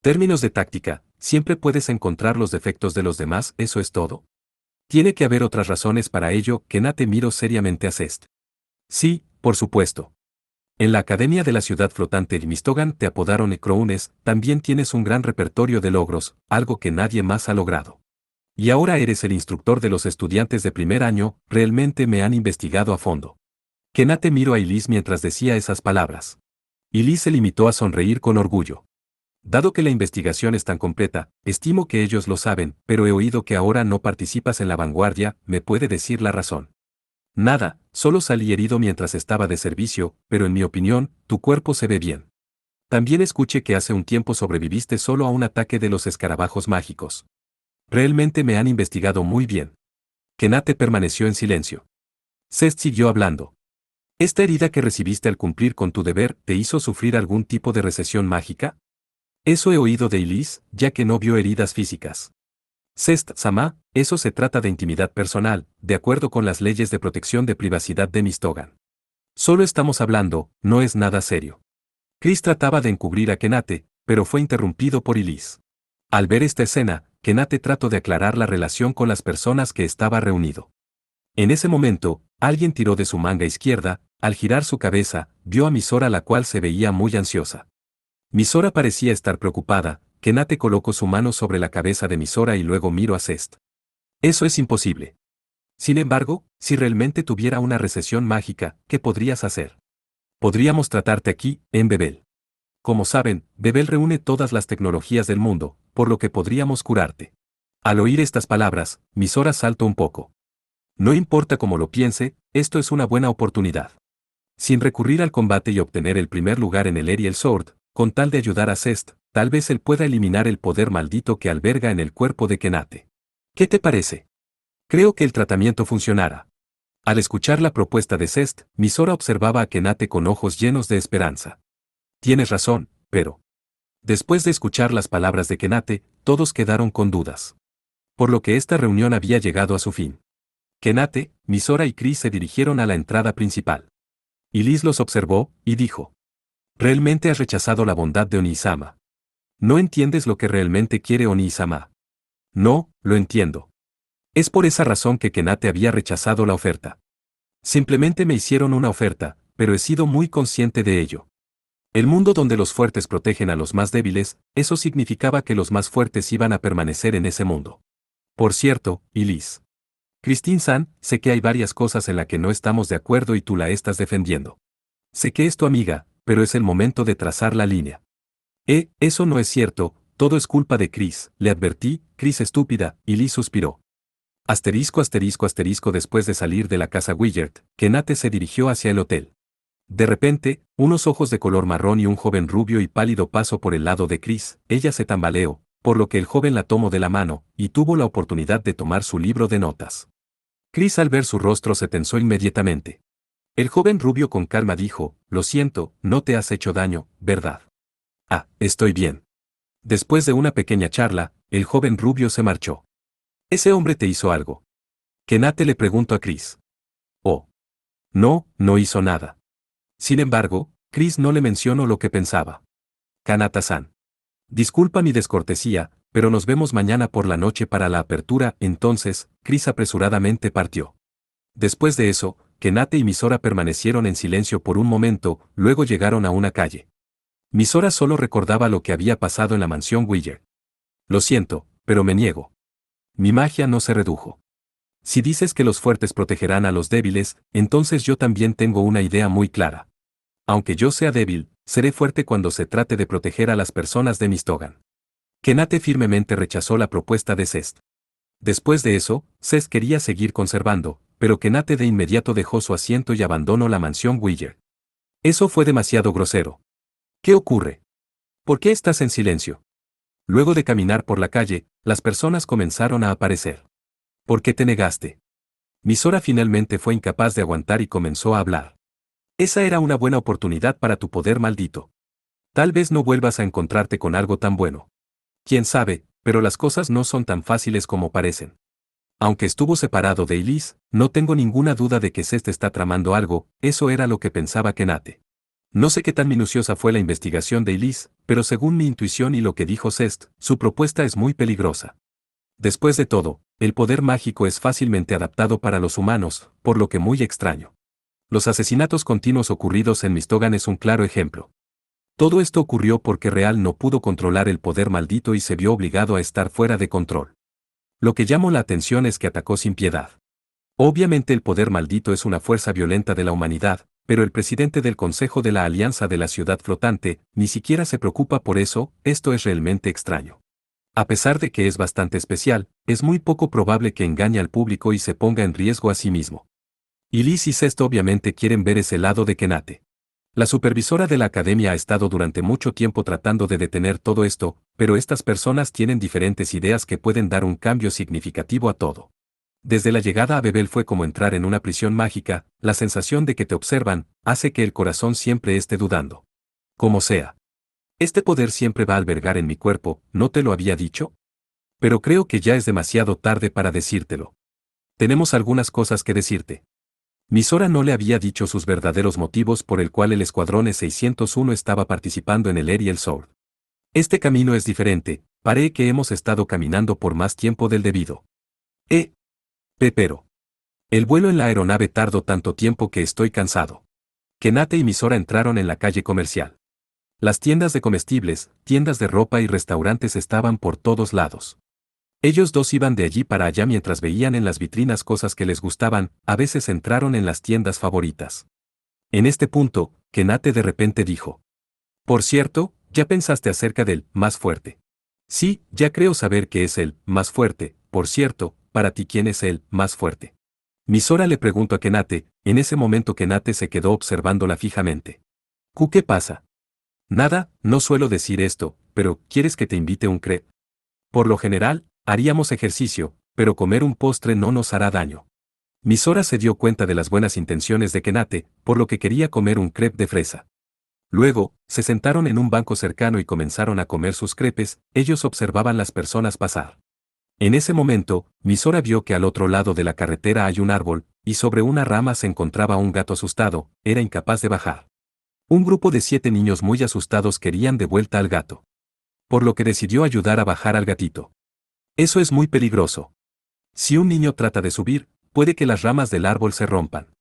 términos de táctica, siempre puedes encontrar los defectos de los demás, ¿eso es todo? Tiene que haber otras razones para ello. Kenate miró seriamente a Zest. Sí, por supuesto. En la Academia de la Ciudad Flotante de Mistogan te apodaron Necrounes, también tienes un gran repertorio de logros, algo que nadie más ha logrado. Y ahora eres el instructor de los estudiantes de primer año, realmente me han investigado a fondo. Kenate miró a Elise mientras decía esas palabras. Elise se limitó a sonreír con orgullo. Dado que la investigación es tan completa, estimo que ellos lo saben, pero he oído que ahora no participas en la vanguardia, ¿me puede decir la razón? Nada, solo salí herido mientras estaba de servicio, pero en mi opinión, tu cuerpo se ve bien. También escuché que hace un tiempo sobreviviste solo a un ataque de los escarabajos mágicos. Realmente me han investigado muy bien. Kenate permaneció en silencio. Zest siguió hablando. ¿Esta herida que recibiste al cumplir con tu deber te hizo sufrir algún tipo de recesión mágica? Eso he oído de Elise, ya que no vio heridas físicas. Zest-sama, eso se trata de intimidad personal, de acuerdo con las leyes de protección de privacidad de Mistogan. Solo estamos hablando, no es nada serio. Chris trataba de encubrir a Kenate, pero fue interrumpido por Elise. Al ver esta escena, Kenate trató de aclarar la relación con las personas que estaba reunido. En ese momento, alguien tiró de su manga izquierda, al girar su cabeza, vio a Misora la cual se veía muy ansiosa. Misora parecía estar preocupada. Kenate colocó su mano sobre la cabeza de Misora y luego miró a Zest. Eso es imposible. Sin embargo, si realmente tuviera una recesión mágica, ¿qué podrías hacer? Podríamos tratarte aquí, en Bebel. Como saben, Bebel reúne todas las tecnologías del mundo, por lo que podríamos curarte. Al oír estas palabras, Misora saltó un poco. No importa cómo lo piense, esto es una buena oportunidad. Sin recurrir al combate y obtener el primer lugar en el Aerial Sword, con tal de ayudar a Zest, tal vez él pueda eliminar el poder maldito que alberga en el cuerpo de Kenate. ¿Qué te parece? Creo que el tratamiento funcionará. Al escuchar la propuesta de Zest, Misora observaba a Kenate con ojos llenos de esperanza. Tienes razón, pero... Después de escuchar las palabras de Kenate, todos quedaron con dudas. Por lo que esta reunión había llegado a su fin. Kenate, Misora y Chris se dirigieron a la entrada principal. Elise los observó, y dijo. Realmente has rechazado la bondad de Onisama. No entiendes lo que realmente quiere Onisama. No, lo entiendo. Es por esa razón que Kenate había rechazado la oferta. Simplemente me hicieron una oferta, pero he sido muy consciente de ello. El mundo donde los fuertes protegen a los más débiles, eso significaba que los más fuertes iban a permanecer en ese mundo. Por cierto, Elise. Christine-san, sé que hay varias cosas en las que no estamos de acuerdo y tú la estás defendiendo. Sé que es tu amiga, pero es el momento de trazar la línea. Eso no es cierto, todo es culpa de Chris, le advertí, Chris estúpida, y Lee suspiró. Asterisco asterisco asterisco después de salir de la casa Willard, Kenate se dirigió hacia el hotel. De repente, unos ojos de color marrón y un joven rubio y pálido pasó por el lado de Chris, ella se tambaleó, por lo que el joven la tomó de la mano, y tuvo la oportunidad de tomar su libro de notas. Chris al ver su rostro se tensó inmediatamente. El joven rubio con calma dijo, lo siento, no te has hecho daño, ¿verdad? Ah, estoy bien. Después de una pequeña charla, el joven rubio se marchó. ¿Ese hombre te hizo algo? Kenate le preguntó a Chris. Oh. No, no hizo nada. Sin embargo, Chris no le mencionó lo que pensaba. Kanata-san. Disculpa mi descortesía, pero nos vemos mañana por la noche para la apertura. Entonces, Chris apresuradamente partió. Después de eso, Kenate y Misora permanecieron en silencio por un momento, luego llegaron a una calle. Misora solo recordaba lo que había pasado en la mansión Willard. Lo siento, pero me niego. Mi magia no se redujo. Si dices que los fuertes protegerán a los débiles, entonces yo también tengo una idea muy clara. Aunque yo sea débil, seré fuerte cuando se trate de proteger a las personas de Mistogan. Kenate firmemente rechazó la propuesta de Zest. Después de eso, Zest quería seguir conservando, pero Kenate de inmediato dejó su asiento y abandonó la mansión Willard. Eso fue demasiado grosero. ¿Qué ocurre? ¿Por qué estás en silencio? Luego de caminar por la calle, las personas comenzaron a aparecer. ¿Por qué te negaste? Misora finalmente fue incapaz de aguantar y comenzó a hablar. Esa era una buena oportunidad para tu poder maldito. Tal vez no vuelvas a encontrarte con algo tan bueno. Quién sabe, pero las cosas no son tan fáciles como parecen. Aunque estuvo separado de Elise, no tengo ninguna duda de que Zest está tramando algo, eso era lo que pensaba Kenate. No sé qué tan minuciosa fue la investigación de Elise, pero según mi intuición y lo que dijo Zest, su propuesta es muy peligrosa. Después de todo, el poder mágico es fácilmente adaptado para los humanos, por lo que muy extraño. Los asesinatos continuos ocurridos en Mistogan es un claro ejemplo. Todo esto ocurrió porque Real no pudo controlar el poder maldito y se vio obligado a estar fuera de control. Lo que llamó la atención es que atacó sin piedad. Obviamente el poder maldito es una fuerza violenta de la humanidad, pero el presidente del Consejo de la Alianza de la Ciudad Flotante ni siquiera se preocupa por eso, esto es realmente extraño. A pesar de que es bastante especial, es muy poco probable que engañe al público y se ponga en riesgo a sí mismo. Y Liz y Zest obviamente quieren ver ese lado de Kenate. La supervisora de la academia ha estado durante mucho tiempo tratando de detener todo esto, pero estas personas tienen diferentes ideas que pueden dar un cambio significativo a todo. Desde la llegada a Bebel fue como entrar en una prisión mágica, la sensación de que te observan, hace que el corazón siempre esté dudando. Como sea. Este poder siempre va a albergar en mi cuerpo, ¿no te lo había dicho? Pero creo que ya es demasiado tarde para decírtelo. Tenemos algunas cosas que decirte. Misora no le había dicho sus verdaderos motivos por el cual el Escuadrón E601 estaba participando en el Ariel Sword. Este camino es diferente, parece que hemos estado caminando por más tiempo del debido. Pero. El vuelo en la aeronave tardó tanto tiempo que estoy cansado. Kenate y Misora entraron en la calle comercial. Las tiendas de comestibles, tiendas de ropa y restaurantes estaban por todos lados. Ellos dos iban de allí para allá mientras veían en las vitrinas cosas que les gustaban, a veces entraron en las tiendas favoritas. En este punto, Kenate de repente dijo. Por cierto, ¿ya pensaste acerca del más fuerte? Sí, ya creo saber que es el más fuerte, por cierto, para ti ¿quién es el más fuerte? Misora le preguntó a Kenate, en ese momento Kenate se quedó observándola fijamente. ¿Qué pasa? Nada, no suelo decir esto, pero ¿quieres que te invite un crepe? Por lo general, haríamos ejercicio, pero comer un postre no nos hará daño. Misora se dio cuenta de las buenas intenciones de Kenate, por lo que quería comer un crepe de fresa. Luego, se sentaron en un banco cercano y comenzaron a comer sus crepes, ellos observaban las personas pasar. En ese momento, Misora vio que al otro lado de la carretera hay un árbol, y sobre una rama se encontraba un gato asustado, era incapaz de bajar. Un grupo de 7 niños muy asustados querían de vuelta al gato. Por lo que decidió ayudar a bajar al gatito. Eso es muy peligroso. Si un niño trata de subir, puede que las ramas del árbol se rompan.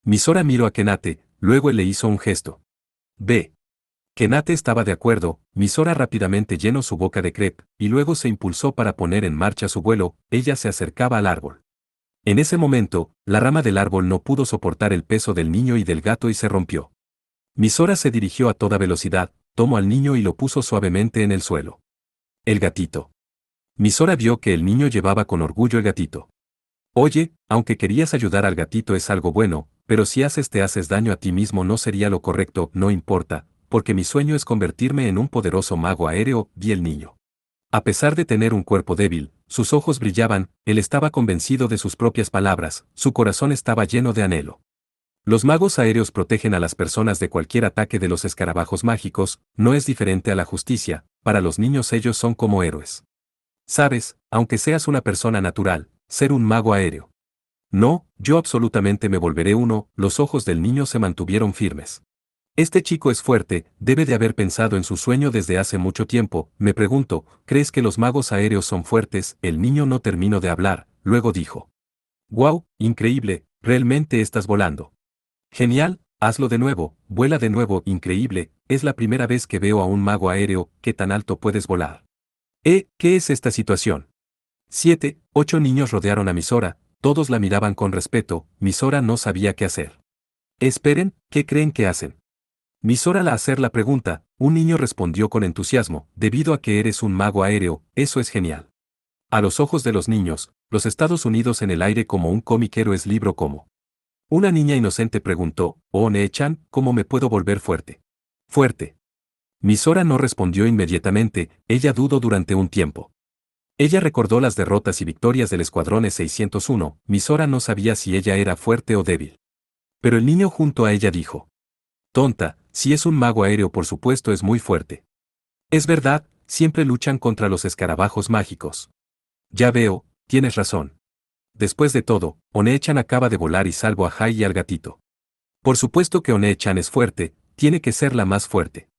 Misora miró a Kenate, luego él le hizo un gesto. Ve. Kenate estaba de acuerdo, Misora rápidamente llenó su boca de crepe, y luego se impulsó para poner en marcha su vuelo, ella se acercaba al árbol. En ese momento, la rama del árbol no pudo soportar el peso del niño y del gato y se rompió. Misora se dirigió a toda velocidad, tomó al niño y lo puso suavemente en el suelo. El gatito. Misora vio que el niño llevaba con orgullo el gatito. Oye, aunque querías ayudar al gatito es algo bueno, pero si te haces daño a ti mismo no sería lo correcto, no importa, porque mi sueño es convertirme en un poderoso mago aéreo, vi el niño. A pesar de tener un cuerpo débil, sus ojos brillaban, él estaba convencido de sus propias palabras, su corazón estaba lleno de anhelo. Los magos aéreos protegen a las personas de cualquier ataque de los escarabajos mágicos, no es diferente a la justicia, para los niños ellos son como héroes. Sabes, aunque seas una persona natural, ser un mago aéreo. No, yo absolutamente me volveré uno, los ojos del niño se mantuvieron firmes. Este chico es fuerte, debe de haber pensado en su sueño desde hace mucho tiempo, me pregunto, ¿crees que los magos aéreos son fuertes? El niño no terminó de hablar, luego dijo. ¡Guau, increíble, realmente estás volando! Genial, hazlo de nuevo, vuela de nuevo, increíble, es la primera vez que veo a un mago aéreo, ¿qué tan alto puedes volar? ¿Qué es esta situación? 7, 8 niños rodearon a Misora, todos la miraban con respeto, Misora no sabía qué hacer. Esperen, ¿qué creen que hacen? Misora al hacer la pregunta, un niño respondió con entusiasmo, debido a que eres un mago aéreo, eso es genial. A los ojos de los niños, los Estados Unidos en el aire como un cómic héroes libro como. Una niña inocente preguntó, oh Ne-chan, ¿cómo me puedo volver fuerte? Fuerte. Misora no respondió inmediatamente, ella dudó durante un tiempo. Ella recordó las derrotas y victorias del Escuadrón E601, Misora no sabía si ella era fuerte o débil. Pero el niño junto a ella dijo. Tonta, si es un mago aéreo por supuesto es muy fuerte. Es verdad, siempre luchan contra los escarabajos mágicos. Ya veo, tienes razón. Después de todo, One-chan acaba de volar y salvo a Hai y al gatito. Por supuesto que One-chan es fuerte, tiene que ser la más fuerte.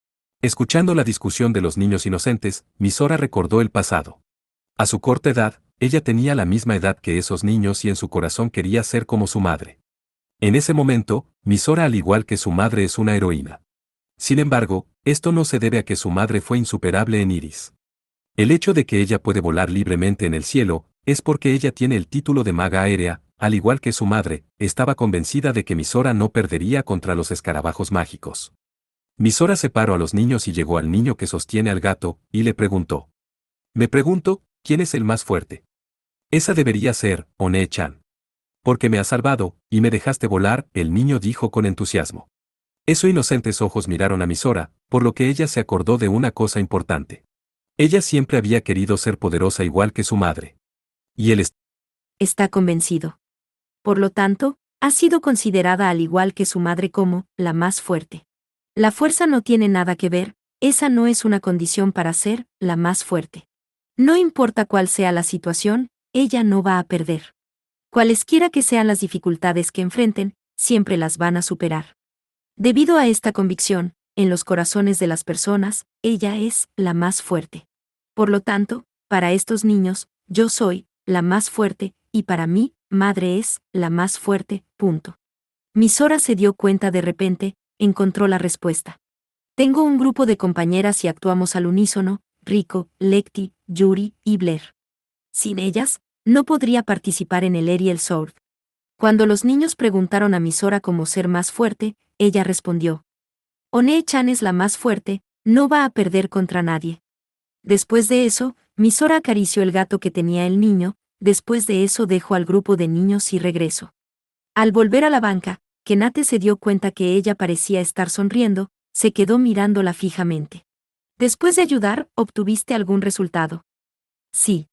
Escuchando la discusión de los niños inocentes, Misora recordó el pasado. A su corta edad, ella tenía la misma edad que esos niños y en su corazón quería ser como su madre. En ese momento, Misora al igual que su madre es una heroína. Sin embargo, esto no se debe a que su madre fue insuperable en Iris. El hecho de que ella puede volar libremente en el cielo, es porque ella tiene el título de maga aérea, al igual que su madre, estaba convencida de que Misora no perdería contra los escarabajos mágicos. Misora separó a los niños y llegó al niño que sostiene al gato, y le preguntó. Me pregunto, ¿quién es el más fuerte? Esa debería ser, One-chan. Porque me has salvado, y me dejaste volar, el niño dijo con entusiasmo. Esos inocentes ojos miraron a Misora, por lo que ella se acordó de una cosa importante. Ella siempre había querido ser poderosa igual que su madre. Y él está convencido. Por lo tanto, ha sido considerada al igual que su madre como la más fuerte. La fuerza no tiene nada que ver, esa no es una condición para ser la más fuerte. No importa cuál sea la situación, ella no va a perder. Cualesquiera que sean las dificultades que enfrenten, siempre las van a superar. Debido a esta convicción, en los corazones de las personas, ella es la más fuerte. Por lo tanto, para estos niños, yo soy la más fuerte, y para mí, madre es la más fuerte, punto. Misora se dio cuenta de repente, encontró la respuesta. Tengo un grupo de compañeras y actuamos al unísono, Riko, Lecti, Yuri y Blair. Sin ellas, no podría participar en el Aerial Sword. Cuando los niños preguntaron a Misora cómo ser más fuerte, ella respondió. One-chan es la más fuerte, no va a perder contra nadie. Después de eso, Misora acarició el gato que tenía el niño, después de eso dejó al grupo de niños y regresó. Al volver a la banca, Kenate se dio cuenta que ella parecía estar sonriendo, se quedó mirándola fijamente. Después de ayudar, ¿obtuviste algún resultado? Sí.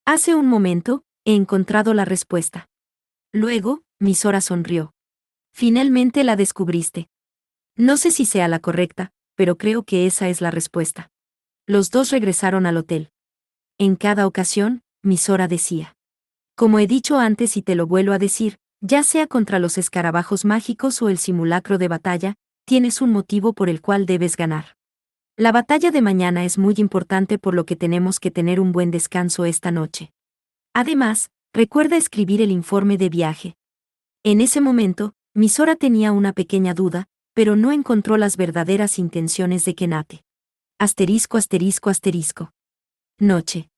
Hace un momento, he encontrado la respuesta. Luego, Misora sonrió. Finalmente la descubriste. No sé si sea la correcta, pero creo que esa es la respuesta. Los dos regresaron al hotel. En cada ocasión, Misora decía. Como he dicho antes y te lo vuelvo a decir, ya sea contra los escarabajos mágicos o el simulacro de batalla, tienes un motivo por el cual debes ganar. La batalla de mañana es muy importante por lo que tenemos que tener un buen descanso esta noche. Además, recuerda escribir el informe de viaje. En ese momento, Misora tenía una pequeña duda, pero no encontró las verdaderas intenciones de Kenate. Asterisco asterisco asterisco. Noche.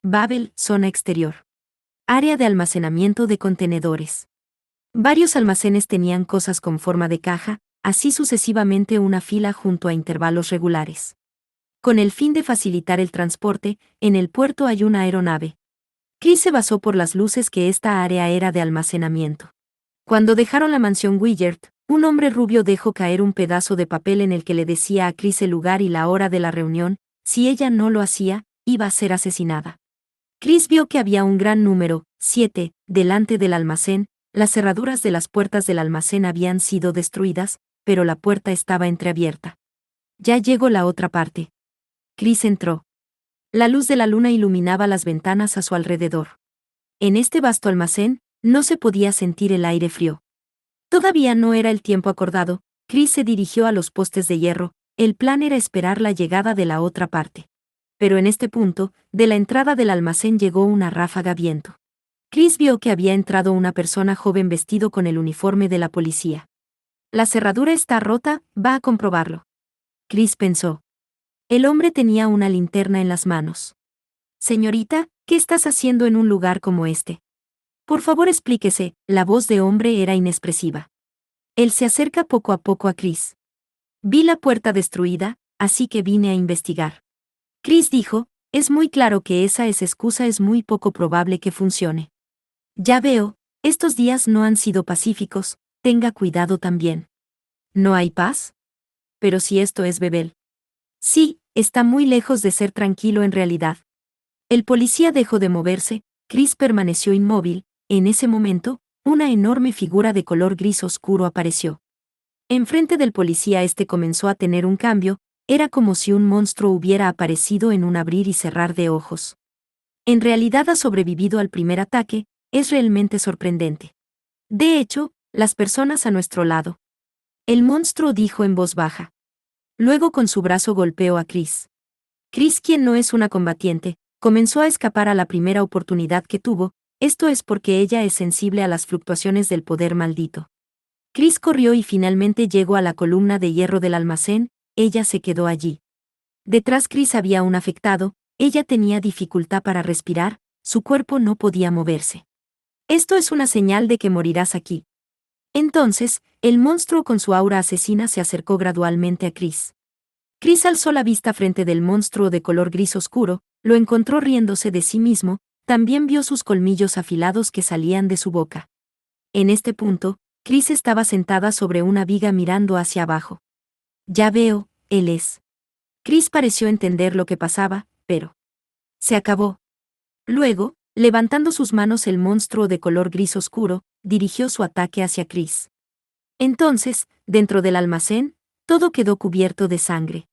Babel, zona exterior. Área de almacenamiento de contenedores. Varios almacenes tenían cosas con forma de caja, así sucesivamente una fila junto a intervalos regulares. Con el fin de facilitar el transporte, en el puerto hay una aeronave. Chris se basó por las luces que esta área era de almacenamiento. Cuando dejaron la mansión Willard, un hombre rubio dejó caer un pedazo de papel en el que le decía a Chris el lugar y la hora de la reunión, si ella no lo hacía, iba a ser asesinada. Chris vio que había un gran número, 7, delante del almacén, las cerraduras de las puertas del almacén habían sido destruidas, pero la puerta estaba entreabierta. Ya llegó la otra parte. Chris entró. La luz de la luna iluminaba las ventanas a su alrededor. En este vasto almacén, no se podía sentir el aire frío. Todavía no era el tiempo acordado, Chris se dirigió a los postes de hierro, el plan era esperar la llegada de la otra parte. Pero en este punto, de la entrada del almacén llegó una ráfaga viento. Chris vio que había entrado una persona joven vestido con el uniforme de la policía. La cerradura está rota, va a comprobarlo. Chris pensó. El hombre tenía una linterna en las manos. Señorita, ¿qué estás haciendo en un lugar como este? Por favor explíquese, la voz de hombre era inexpresiva. Él se acerca poco a poco a Chris. Vi la puerta destruida, así que vine a investigar. Chris dijo, es muy claro que esa excusa es muy poco probable que funcione. Ya veo, estos días no han sido pacíficos, tenga cuidado también. ¿No hay paz? Pero si esto es Bebel. Sí, está muy lejos de ser tranquilo en realidad. El policía dejó de moverse, Chris permaneció inmóvil, en ese momento, una enorme figura de color gris oscuro apareció. Enfrente del policía comenzó a tener un cambio, Era como si un monstruo hubiera aparecido en un abrir y cerrar de ojos. En realidad ha sobrevivido al primer ataque, es realmente sorprendente. De hecho, las personas a nuestro lado. El monstruo dijo en voz baja. Luego con su brazo golpeó a Chris. Chris, quien no es una combatiente, comenzó a escapar a la primera oportunidad que tuvo, esto es porque ella es sensible a las fluctuaciones del poder maldito. Chris corrió y finalmente llegó a la columna de hierro del almacén, ella se quedó allí. Detrás Chris había un afectado, ella tenía dificultad para respirar, su cuerpo no podía moverse. Esto es una señal de que morirás aquí. Entonces, el monstruo con su aura asesina se acercó gradualmente a Chris. Chris alzó la vista frente del monstruo de color gris oscuro, lo encontró riéndose de sí mismo, también vio sus colmillos afilados que salían de su boca. En este punto, Chris estaba sentada sobre una viga mirando hacia abajo. Ya veo, él es. Chris pareció entender lo que pasaba, pero se acabó. Luego, levantando sus manos el monstruo de color gris oscuro, dirigió su ataque hacia Chris. Entonces, dentro del almacén, todo quedó cubierto de sangre.